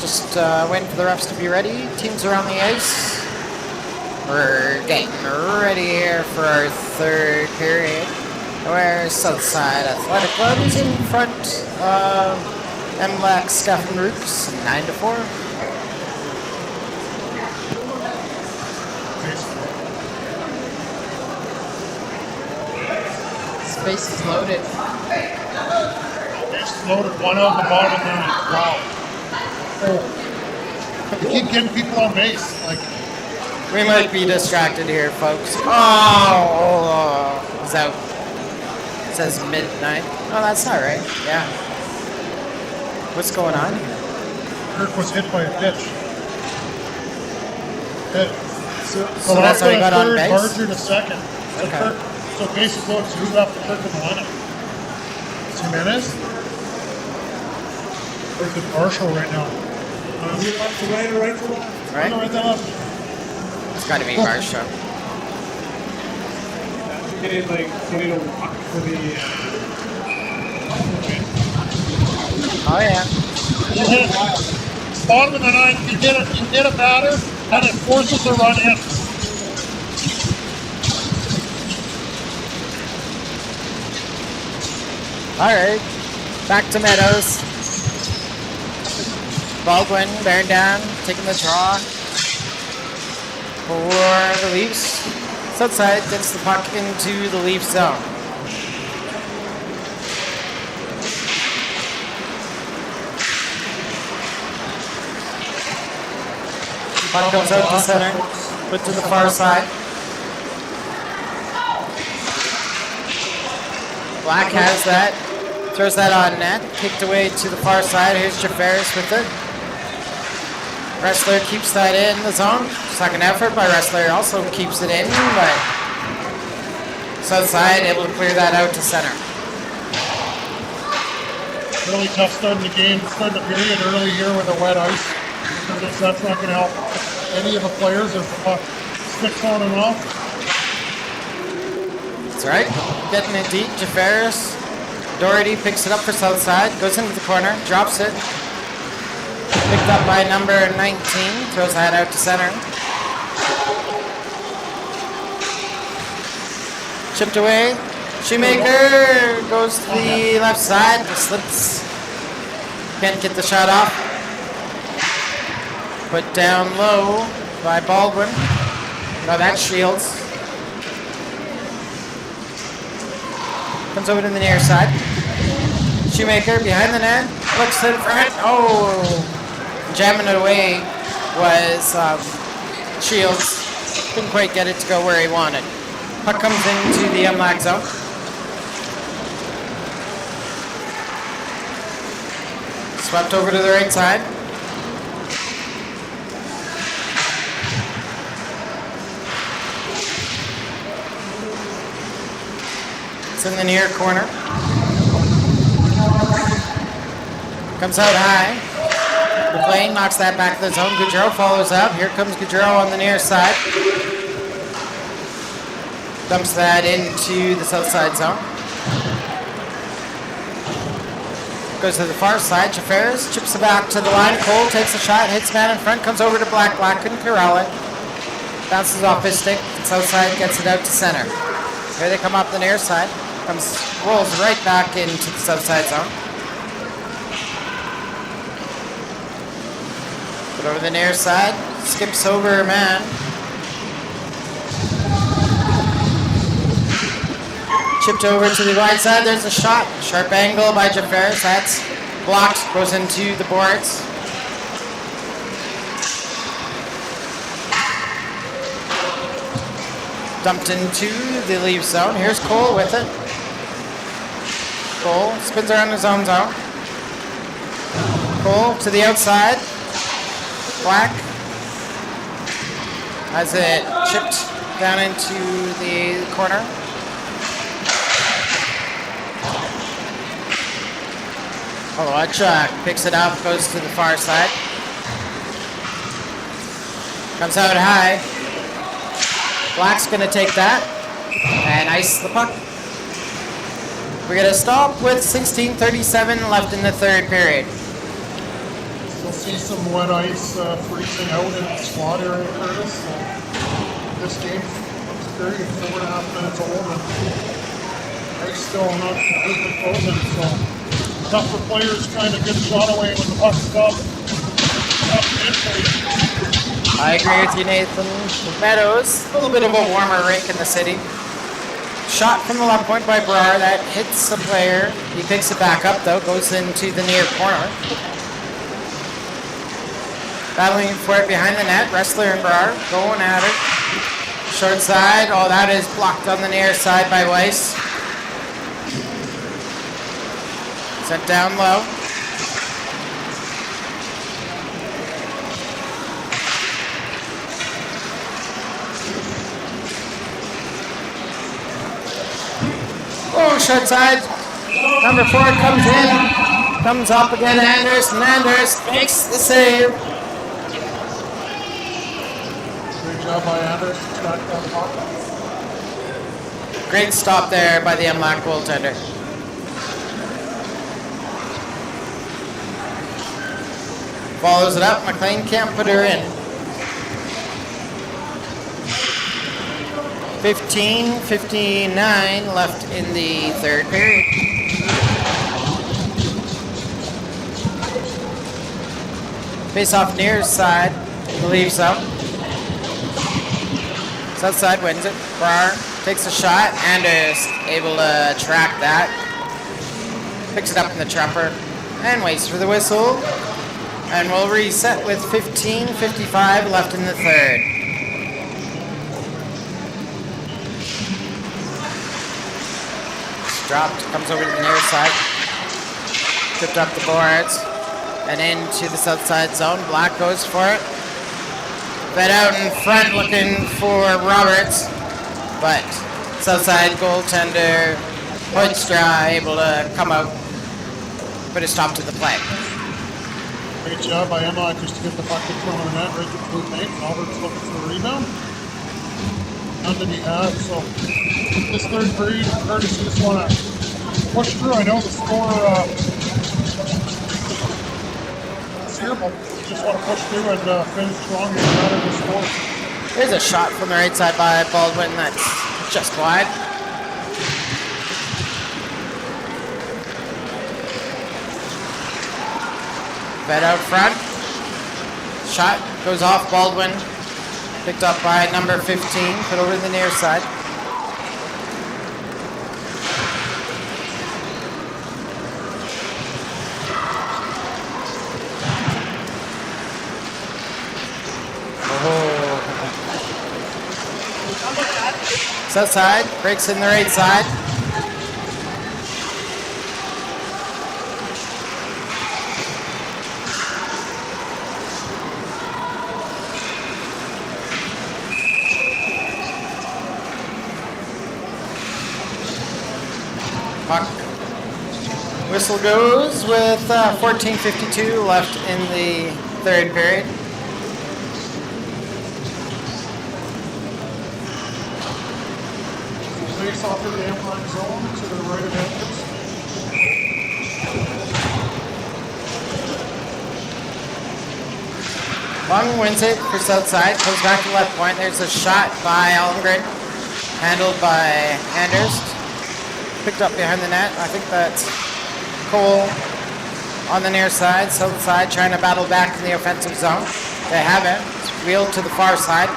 Just waiting for the refs to be ready. Teams are on the ice. We're getting ready here for our third period, where Southside Athletic Club is in front of MLAC Scafom-rux 9-4. Space is loaded. Base is loaded, one out the bottom line. Wow. Oh. You keep getting people on base. Like, We might be distracted here, folks. Oh, is out. It says midnight. Oh, that's not right. Yeah. What's going on here? Kirk was hit by a pitch. Hit. So that's how he got on third, base? Barger to second. So Okay. Kirk, so base is loaded, so who's after Kirk in the lineup? Jimenez? Kirk is Marshall right now. Left to right or right to left? Right? Right there. It's got to be Barsha. Getting like getting a walk for the. Oh, yeah. You hit it. Bottom of the ninth, you get a batter, and it forces the run in. All right. Back to Meadows. Baldwin bearing down, taking the draw for the Leafs. Southside gets the puck into the Leaf zone. Puck goes out to center, put to the far side. Black has that, throws that on net, kicked away to the far side. Here's Jafaris with it. Wrestler keeps that in the zone. Second effort by Wrestler also keeps it in, but Southside able to clear that out to center. Really tough starting the game, starting the period early here with the wet ice. That's not going to help any of the players as the puck sticks on and off. That's right. Getting it deep. Jafaris. Doherty picks it up for Southside. Goes into the corner. Drops it. Picked up by number 19. Throws that out to center. Chipped away. Shoemaker goes to the left side. Just slips. Can't get the shot off. Put down low by Baldwin. No, that's Shields. Comes over to the near side. Shoemaker behind the net. Looks in front. Oh! Jamming it away was Shields. Couldn't quite get it to go where he wanted. Puck comes into the MLAC zone. Swept over to the right side. It's in the near corner. Comes out high. McLean knocks that back to the zone. Gaudreau follows up. Here comes Gaudreau on the near side. Dumps that into the south side zone. Goes to the far side. Jafaris chips it back to the line. Cole takes a shot, hits man in front, comes over to Black. Black couldn't corral it. Bounces off his stick. South side gets it out to center. Here they come up the near side. Rolls right back into the south side zone. Put over the near side. Skips over man. Chipped over to the right side. There's a shot. Sharp angle by Jafaris. That's blocked. Goes into the boards. Dumped into the Leaf zone. Here's Cole with it. Cole spins around his own zone. Cole to the outside. Black has it chipped down into the corner. Chuck picks it up, goes to the far side. Comes out high. Black's going to take that and ice the puck. We get a stop with 16:37 left in the third period. You'll see some wet ice freezing out in the squad area, Curtis. So this game is 4.5 minutes old and ice still not completely frozen. So tough for players trying to get a shot away when the puck's up. I agree with you, Nathan. Meadows, a little bit of a warmer rink in the city. Shot from the left point by Brar, that hits the player. He picks it back up though, goes into the near corner. Battling for it behind the net, Wrestler and Brar going at it. Short side, oh that is blocked on the near side by Weiss. Sent down low. Oh, short side. Number 4 comes in. Comes up again, Anders. And Anders makes the save. Great job by Anders to track that puck. Great stop there by the MLAC goaltender. Follows it up. McLean can't put her in. 15:59 left in the third period. Face off near side, believe so. South side wins it. Brar takes a shot and is able to track that. Picks it up in the trapper and waits for the whistle. And we'll reset with 15:55 left in the third. Dropped, comes over to the near side, tripped up the boards, and into the south side zone. Black goes for it. Fed out in front looking for Roberts, but south side goaltender Hoidstra able to come out, put a stop to the play. Great job by MLAC just to get the puck in front of the net right to blue paint. Roberts looking for a rebound. None to be had, so this third period, Curtis, you just want to push through. I know the score is here, but you just want to push through and finish strong no matter the score. There's a shot from the right side by Baldwin that's just wide. Fed out front. Shot goes off Baldwin. Picked up by number 15, put over to the near side. Oh. South side, breaks in the right side. Puck. Whistle goes with 14:52 left in the third period. Face off of the MLAC zone to the right of entrance. Long wins it for south side, comes back to left point. There's a shot by Almgren, handled by Anders. Picked up behind the net. I think that's Cole on the near side. South side trying to battle back in the offensive zone. They have it. It's wheeled to the far side.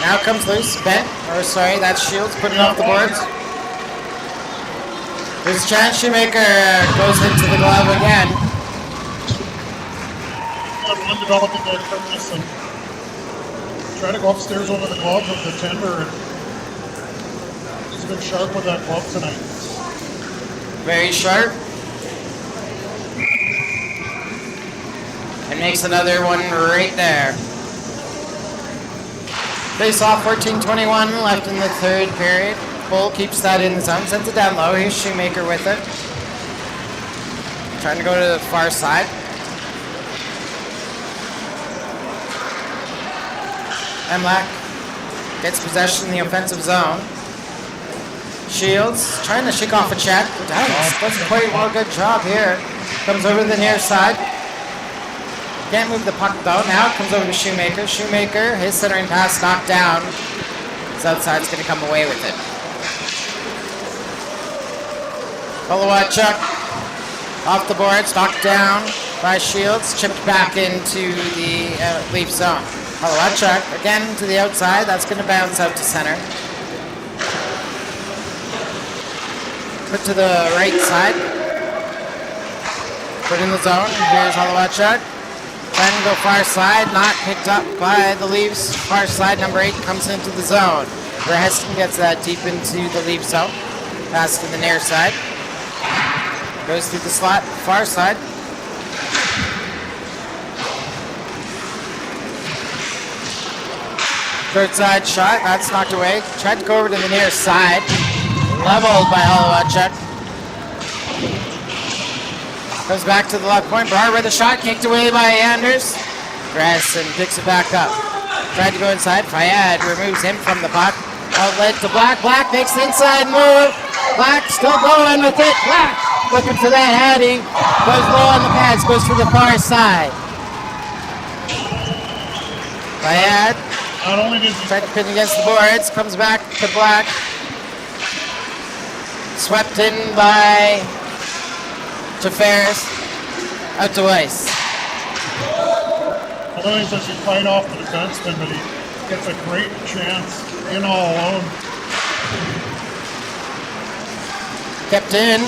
Now comes loose. Bent. Or sorry, that's Shields putting off the boards. There's a chance Shoemaker goes into the glove again. Undeveloping their purpose and try to go upstairs over the glove of the tender, and he's been sharp with that glove tonight. Very sharp. And makes another one right there. Face off, 14:21 left in the third period. Bull keeps that in the zone, sends it down low. Here's Shoemaker with it. Trying to go to the far side. MLAC gets possession in the offensive zone. Shields trying to shake off a check. Doesn't quite a good job here. Comes over to the near side. Can't move the puck though. Now it comes over to Shoemaker. Shoemaker, his centering pass knocked down. Southside's going to come away with it. Kolowachuk off the boards, knocked down by Shields, chipped back into the Leaf zone. Kolowachuk again to the outside. That's going to bounce out to center. Put to the right side. Put in the zone. Here's Kolowachuk. Trying to go far side, not picked up by the Leafs. Far side, number 8 comes into the zone. Where Heston gets that deep into the Leaf zone. Pass to the near side. Goes through the slot, far side. Third side shot, that's knocked away. Tried to go over to the near side. Leveled by Kolowachuk. Goes back to the left point. Brar with a shot, kicked away by Anders. Grasson picks it back up. Tried to go inside. Fayad removes him from the puck. Outlet to Black. Black makes the inside move. Black still going with it. Black looking for that heading. Goes low on the pads. Goes for the far side. Fayad Not only did he tried to pin against the boards. Comes back to Black. Swept in by Ferris. Out to ice. not only does he fight off the defenseman, but he gets a great chance in all alone. Kept in.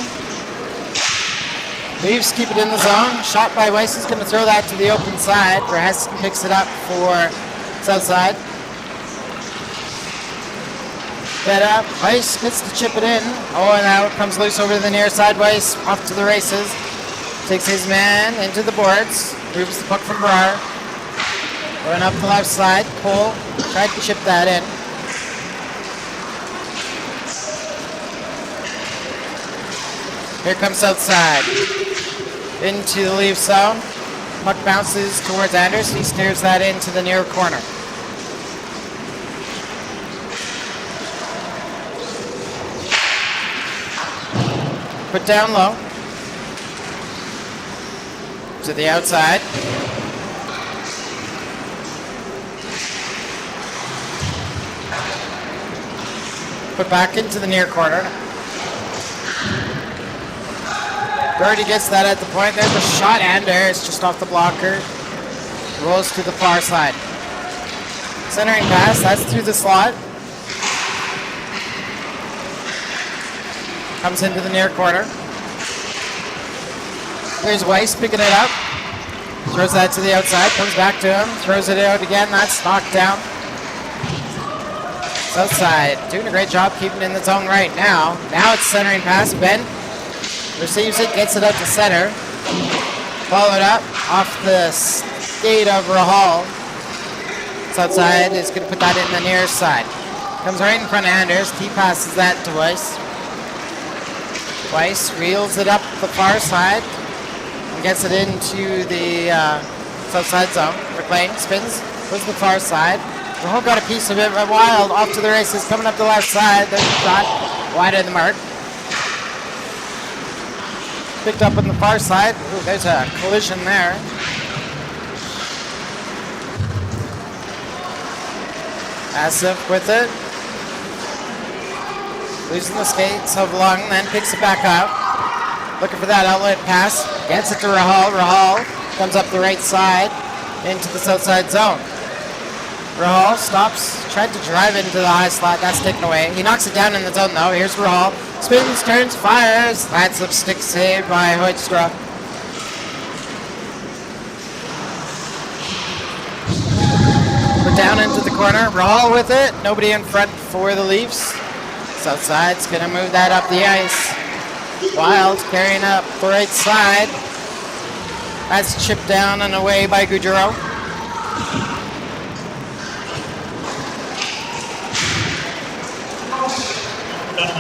Leafs keep it in the zone. Shot by Weiss is going to throw that to the open side. Where Heston picks it up for Southside. Fed up. Weiss gets to chip it in. Oh, and now it comes loose over to the near side. Weiss off to the races. Takes his man into the boards. Moves the puck from Brar. Going up the left side. Cole tried to chip that in. Here comes Southside. Into the Leaf zone. Puck bounces towards Anders. He steers that into the near corner. Put down low. To the outside. Put back into the near corner. Birdie gets that at the point. There's a shot. Anders just off the blocker. Rolls to the far side. Centering pass. That's through the slot. Comes into the near corner. There's Weiss picking it up. Throws that to the outside. Comes back to him. Throws it out again. That's knocked down. Southside doing a great job keeping in the zone right now. Now it's centering pass. Ben receives it. Gets it up to center. Followed up off the skate of Rahal. Southside is going to put that in the near side. Comes right in front of Anders. He passes that to Weiss. Weiss reels it up the far side and gets it into the Southside zone. McLean spins, goes to the far side. Rahal got a piece of it, but Wild off to the races, coming up the left side. There's a shot, wide of the mark. Picked up on the far side. Ooh, there's a collision there. Asif with it. Losing the skates of Lung, then picks it back up. Looking for that outlet pass. Gets it to Rahal. Rahal comes up the right side into the Southside zone. Rahal stops, tried to drive into the high slot. That's taken away. He knocks it down in the zone though. Here's Rahal. Spins, turns, fires. That's a stick save by Hoekstra. We're down into the corner. Rahal with it. Nobody in front for the Leafs. Southside's going to move that up the ice. Wild carrying up the right side. That's chipped down and away by Goudreau.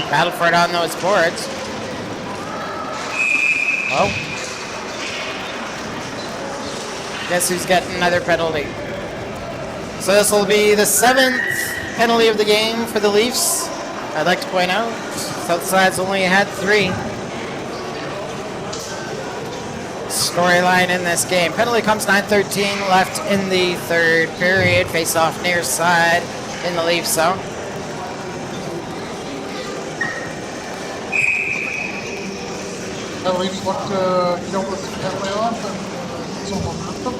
Battle for it on those boards. Oh. Guess who's getting another penalty? So this will be the 7th penalty of the game for the Leafs. I'd like to point out, Southside's only had 3. Storyline in this game. Penalty comes 9:13 left in the 3rd period. Face off near side in the Leaf zone. The Leafs look to kill this penalty off and some momentum.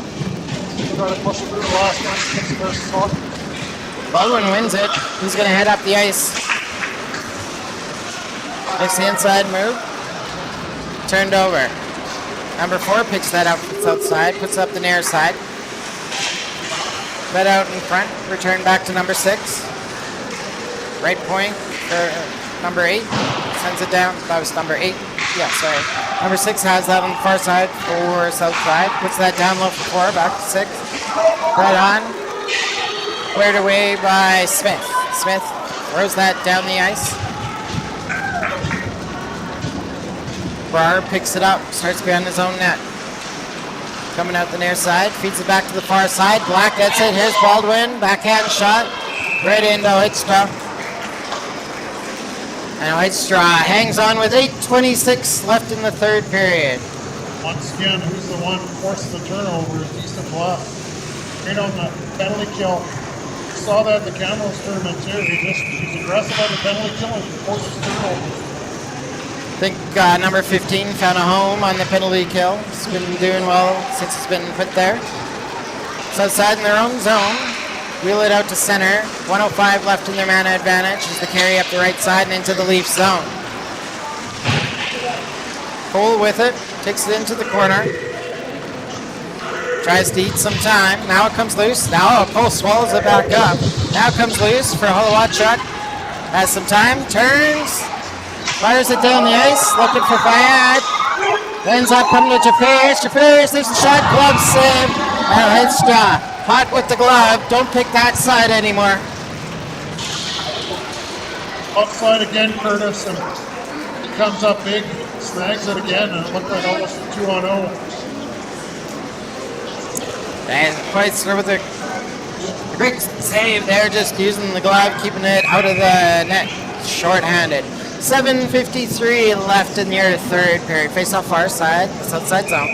Try to push it through the last 96 versus Hawk. Baldwin wins it. He's going to head up the ice. Makes the inside move. Turned over. Number 4 picks that up from the outside, puts up the near side. Fed out in front, return back to number 6. Right point for number 8. Sends it down. That was number 8. Yeah, sorry. Number 6 has that on the far side for Southside. Puts that down low for 4, back to 6. Right on. Cleared away by Smith. Smith throws that down the ice. Brar picks it up, starts behind his own net. Coming out the near side, feeds it back to the far side. Black gets it. Here's Baldwin. Backhand shot. Right into Hoytstra. And Hoytstra hangs on with 8:26 left in the 3rd period. Once again, who's the one forcing the turnover? Decent bluff. Right on the penalty kill. Saw that at the Camels tournament too. He's aggressive on the penalty kill and forces turnover. I think number 15 found a home on the penalty kill. He's been doing well since it's been put there. Southside in their own zone. Wheel it out to center. 1:05 left in their mana advantage as the carry up the right side and into the Leaf zone. Cole with it. Takes it into the corner. Tries to eat some time. Now it comes loose. Now Cole swallows it back up. Now it comes loose for Holowachuk. Has some time. Turns. Fires it down the ice, looking for Fayad. Ends up coming to Jafiris. Jafiris leaves the shot, glove save. And Hoytstra hot with the glove. Don't pick that side anymore. Offside again, Curtis, and he comes up big, snags it again, and it looked like almost a 2-on-0. And Hoytstra with a great save there, just using the glove, keeping it out of the net, short-handed. 7:53 left in your 3rd period. Face off far side, Southside zone.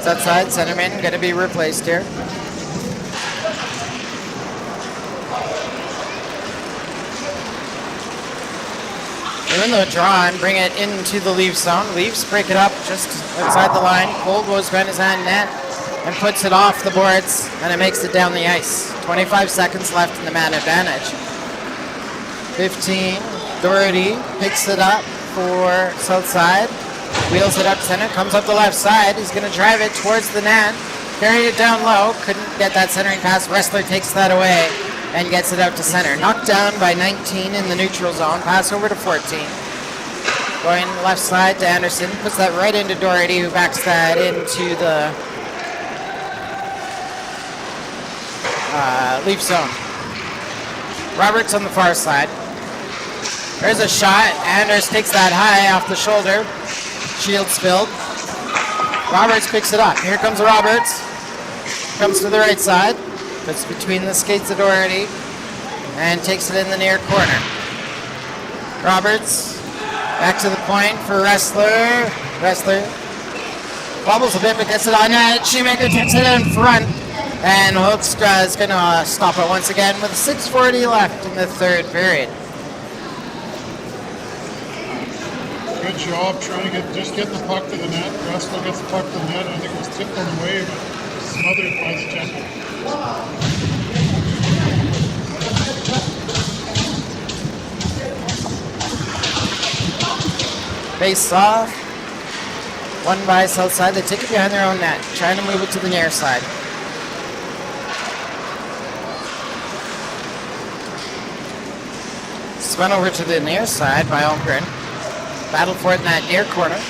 Southside centerman going to be replaced here. They're in the draw and bring it into the Leaf zone. Leafs break it up just outside the line. Cole goes behind his own net and puts it off the boards, and it makes it down the ice. 25 seconds left in the man advantage. 15, Doherty picks it up for Southside, wheels it up center, comes up the left side. He's going to drive it towards the net, carry it down low, couldn't get that centering pass. Wrestler takes that away and gets it out to center. Knocked down by 19 in the neutral zone, pass over to 14. Going left side to Anderson, puts that right into Doherty, who backs that into the Leaf zone. Roberts on the far side. There's a shot. Anders takes that high off the shoulder. Shield spilled. Roberts picks it up. Here comes Roberts. Comes to the right side. Puts between the skates of Doherty and takes it in the near corner. Roberts back to the point for Wrestler. Wrestler wobbles a bit but gets it on net. Shoemaker takes it in front. And Hoekstra is going to stop it once again with 6:40 left in the 3rd period. Good job trying to get the puck to the net. Wrestler gets the puck to the net. I think it was tipped on the way, but smothered by the tackle. Face off. One by Southside. They take it behind their own net, trying to move it to the near side. Spun over to the near side by Holmgren. Battle for it in that near corner.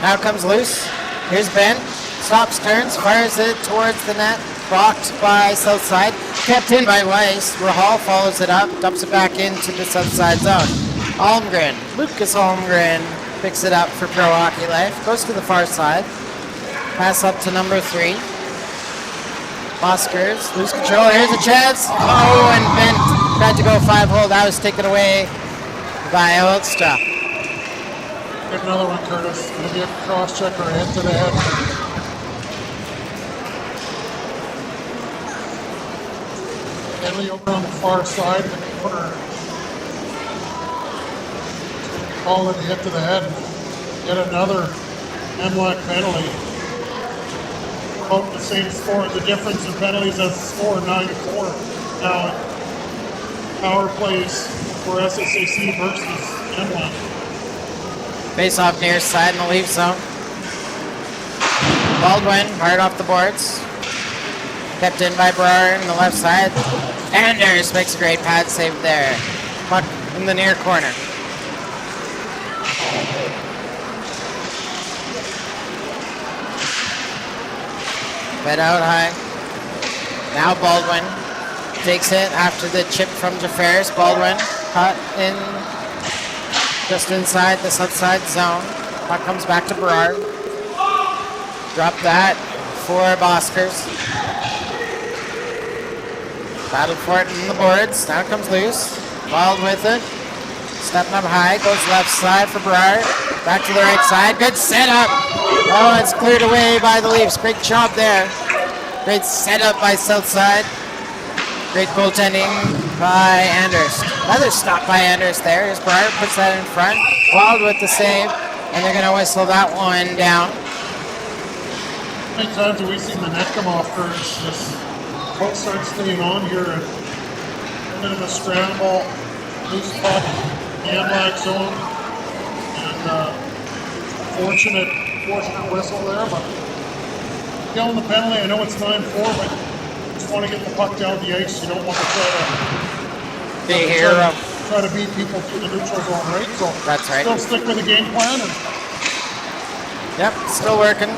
Now comes loose. Here's Ben. Stops, turns, fires it towards the net. Blocked by Southside. Kept in by Weiss. Rahal follows it up. Dumps it back into the Southside zone. Holmgren. Lucas Holmgren picks it up for Pro Hockey Life. Goes to the far side. Pass up to number 3. Oscars, lose control. Here's a chance. Oh, and Bent tried to go 5-hole. That was taken away by Ulstra. Get another one, Curtis. Maybe a cross check or a hit to the head. Henley over on the far side of the corner. Call it a hit to the head. Get another MLAC penalty. About the same score. The difference in penalties as the score 9-4. Now, power plays for SSAC versus MLAC. Face off near side in the leaf zone. Baldwin, hard off the boards. Kept in by Brar in the left side. Anders makes a great pad save there. Puck in the near corner. Fed out high. Now Baldwin takes it after the chip from Jaffers. Baldwin caught in just inside the outside zone. Puck comes back to Berard. Drop that for Boskers. Battle for it in the boards. Now it comes loose. Wild with it. Stepping up high. Goes left side for Berard. Back to the right side. Good setup. Oh, it's cleared away by the Leafs. Great job there. Great setup by south side. Great goaltending by Anders. Another stop by Anders there. As Berard puts that in front. Wild with the save. And they're going to whistle that one down. How many times have we seen the net come off Curtis? Just both start staying on here and a bit of a scramble, loose puck, the MLAC zone, and fortunate whistle there, but killing the penalty. I know it's 9-4, but you just want to get the puck down the ice. You don't want to try to beat people through the neutral zone, right? So that's right. Still stick with the game plan. And yep, still working.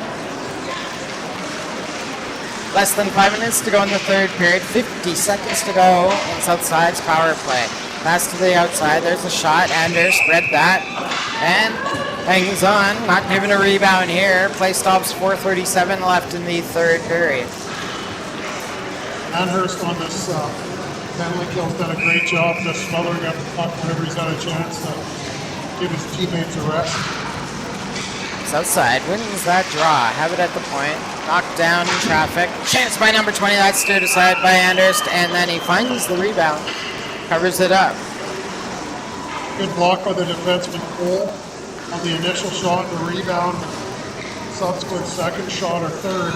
Less than 5 minutes to go in the third period. 50 seconds to go in Southside's power play. Pass to the outside. There's a shot. Anders spread that. And hangs on. Not given a rebound here. Play stops 4:37 left in the third period. Amherst on this penalty kill's done a great job just smothering up the puck whenever he's had a chance to give his teammates a rest. Southside wins that draw. Have it at the point. Knocked down in traffic. Chance by number 20. That's steered aside by Anders. And then he finds the rebound. Covers it up. Good block by the defenseman Cole on the initial shot, the rebound, subsequent second shot or third.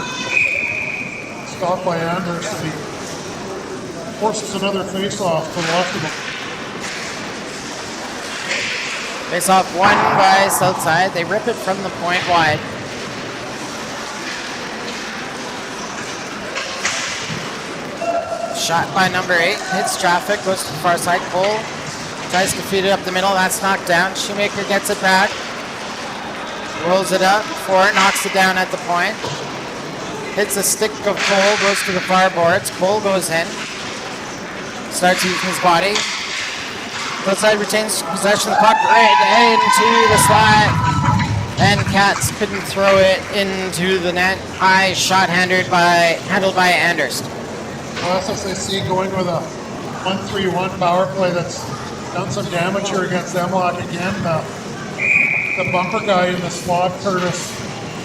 Stopped by Anders, and he forces another face-off to the left of him. Face off one by Southside. They rip it from the point wide. Shot by number 8. Hits traffic. Goes to the far side. Cole tries to feed it up the middle. That's knocked down. Shoemaker gets it back. Rolls it up. Ford knocks it down at the point. Hits a stick of Cole. Goes to the far boards. Cole goes in. Starts using his body. Outside retains possession of the puck right into the slot. And Katz couldn't throw it into the net. High shot handled by Anders. Well, SSAC going with a 1-3-1 power play that's done some damage here against MLAC again. The bumper guy in the slot, Curtis,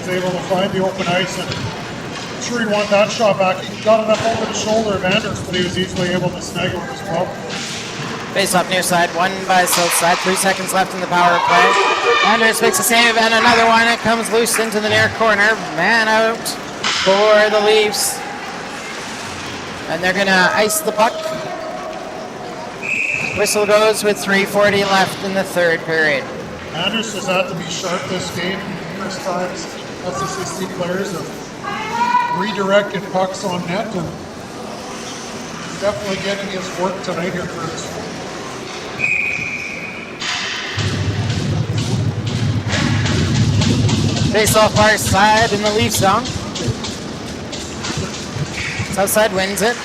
is able to find the open ice, and I'm sure he won that shot back. He got enough over the shoulder of Anders, but he was easily able to snag it with his glove. Face off near side, one by south side. 3 seconds left in the power play. Anders makes a save and another one. It comes loose into the near corner. Man out for the Leafs. And they're going to ice the puck. Whistle goes with 3:40 left in the third period. Anders has had to be sharp this game. Numerous times SSAC players have redirected pucks on net, and he's definitely getting his work tonight here for this one. Face off far side in the Leaf zone. Southside wins it.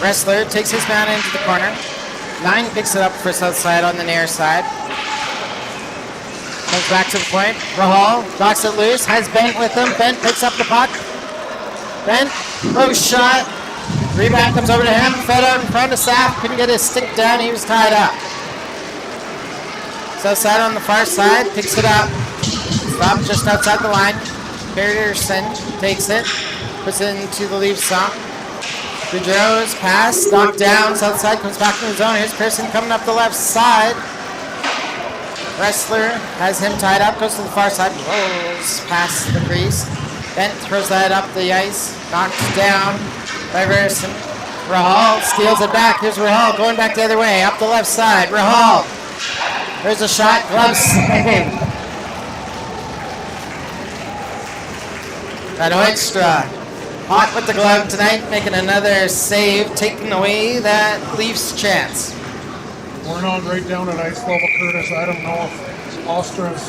Wrestler takes his man into the corner. 9 picks it up for Southside on the near side. Comes back to the point. Rahal knocks it loose. Has Bent with him. Bent picks up the puck. Bent, low shot. Rebound comes over to him. Fed out in front of Saf. Couldn't get his stick down. He was tied up. So side on the far side. Picks it up. Stop just outside the line. Pearson takes it. Puts it into the Leafs zone. Boudreau's pass. Knocked down. South side comes back to the zone. Here's Pearson coming up the left side. Wrestler has him tied up, goes to the far side, rolls past the crease. Bent throws that up the ice, knocked down by Verson. Rahal steals it back. Here's Rahal going back the other way, up the left side. Rahal. There's a shot, glove save. That Hoekstra, hot with the glove tonight, making another save, taking away that Leafs chance. We're on right down at ice level, Curtis. I don't know if Austra's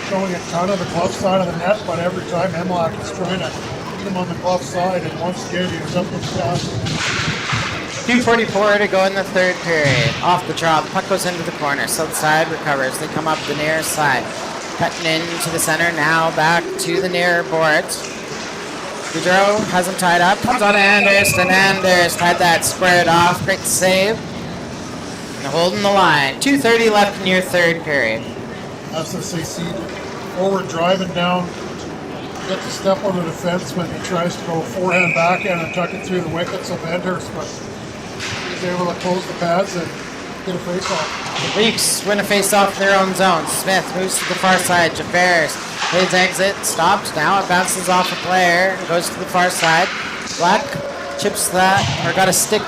showing a ton of the glove side of the net, but every time MLAC is trying to beat him on the glove side, and once again, he was up with the pass. 2:44 to go in the third period. Off the draw, the puck goes into the corner. South side recovers. They come up the near side. Cutting into the center, now back to the near boards. Boudreau has him tied up. Comes on to Anders, and Anders had that squared off. Great save. And holding the line. 2:30 left in your third period. SSAC forward driving down. Get the step on the defenseman. He tries to go forehand, backhand, and tuck it through the wicket. So Benders, but he's able to close the pads and get a face-off. Leafs win a face-off in their own zone. Smith moves to the far side. Javers, his exit stopped. Now it bounces off a player and goes to the far side. Black chips that, or got a stick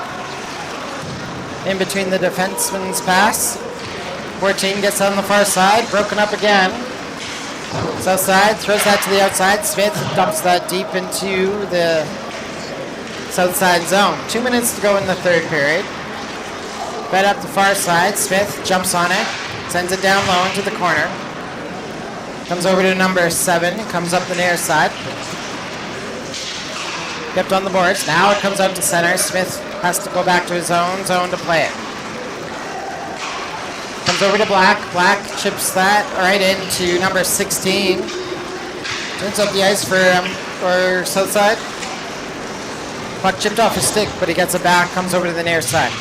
in between the defenseman's pass. 14 gets on the far side, broken up again. South side throws that to the outside. Smith dumps that deep into the south side zone. 2 minutes to go in the third period. Fed up the far side. Smith jumps on it, sends it down low into the corner. Comes over to number 7, comes up the near side. Kept on the boards. Now it comes out to center. Smith has to go back to his own zone to play it. Comes over to Black. Black chips that right into number 16. Turns up the ice for south side. Puck chipped off his stick, but he gets it back. Comes over to the near side.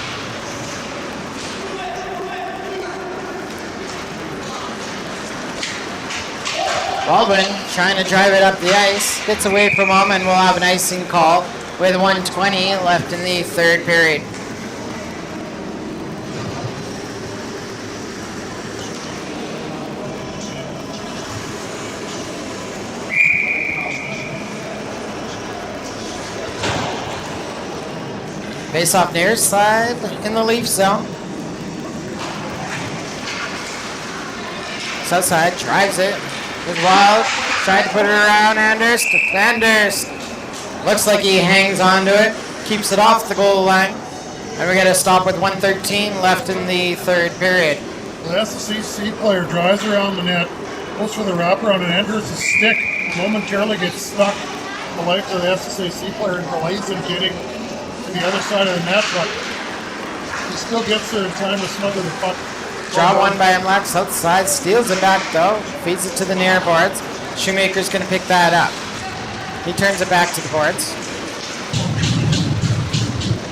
Baldwin trying to drive it up the ice. Gets away from him, and we'll have an icing call with 1:20 left in the third period. Face off near side in the Leaf zone. South side drives it. With Wild, tried to put it around Anders. Anders looks like he hangs on to it, keeps it off the goal line. And we got to stop with 1:13 left in the third period. The SSAC player drives around the net, goes for the wraparound, and enters the stick. Momentarily gets stuck. The legs of the SSAC player and delays him getting to the other side of the net, but he still gets there in time to smother the puck. Draw one by MLAC, south side, steals it back though, feeds it to the near boards. Shoemaker's going to pick that up. He turns it back to the boards.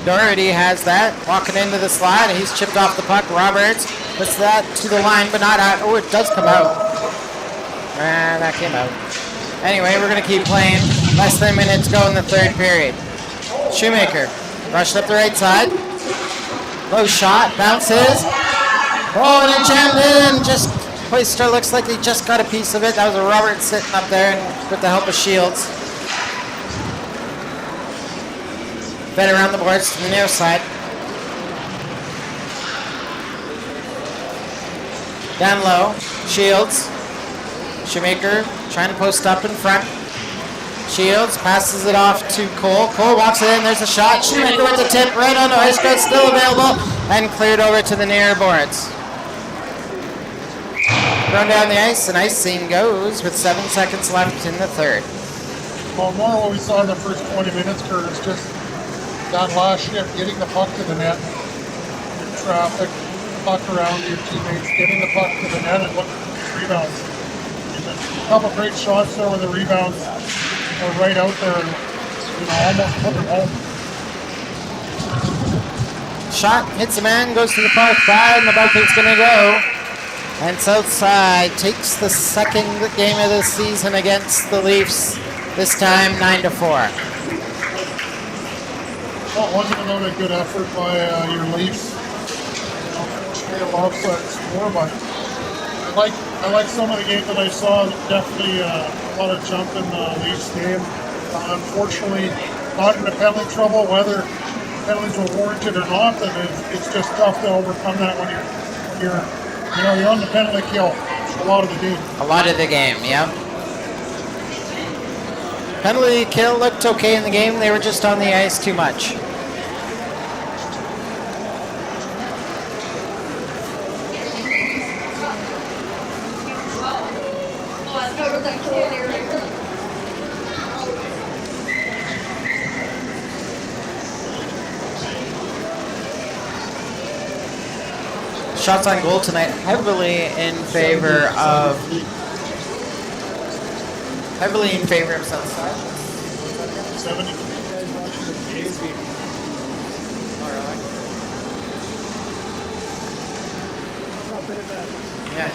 Doherty has that, walking into the slide, and he's chipped off the puck. Roberts puts that to the line, but not out. Oh, it does come out. That came out. Anyway, we're going to keep playing. Less than a minute to go in the third period. Shoemaker rushed up the right side. Low shot, bounces. Oh, and it jammed in. Just Hoekstra looks like he just got a piece of it. That was a Roberts sitting up there with the help of Shields. Fed around the boards to the near side. Down low, Shields. Shoemaker trying to post up in front. Shields passes it off to Cole. Cole walks it in. There's a shot. Shoemaker with the tip right on the Hoekstra. Still available and cleared over to the near boards. Thrown down the ice, and icing goes with 7 seconds left in the third. Well, more what we saw in the first 20 minutes, Curtis, just that last shift, getting the puck to the net, your traffic, puck around your teammates, getting the puck to the net and looking for rebounds. couple great shots there where the rebounds were right out there and, almost put it home. Shot hits the man, goes to the far side, and the bucket's going to go. And Southside takes the second game of the season against the Leafs, this time 9-4. Well, it wasn't another good effort by your Leafs. Unfortunately, a lopsided score, but I like some of the games that I saw. Definitely a lot of jump in the Leafs game. Unfortunately, not in the penalty trouble, whether penalties were warranted or not, and it's just tough to overcome that when you're on the penalty kill a lot of the game. A lot of the game, yeah. Penalty kill looked okay in the game. They were just on the ice too much. Shots on goal tonight heavily in favor of Southside. 70. Yeah.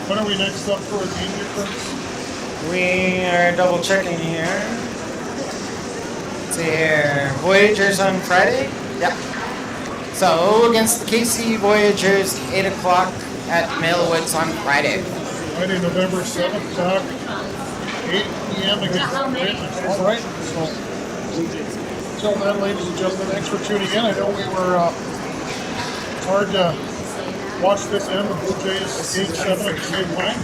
When are we next up for a game difference? We are double checking here. Let's see here. Voyagers on Friday? Yeah. So against the KC Voyagers, 8 o'clock at Millwoods on Friday. Friday, November 7th, 8 p.m. against Edmonton. All right. So, until then, ladies and gentlemen, thanks for tuning in. I know we were, it's hard to watch this end of Blue Jays Game 7 at the same time,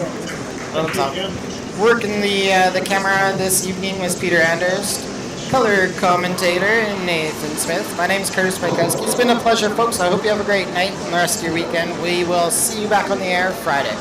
but again. Working the camera this evening was Peter Anders. Color commentator Nathan Smith. My name is Curtis Paikowski. It's been a pleasure, folks. I hope you have a great night and the rest of your weekend. We will see you back on the air Friday.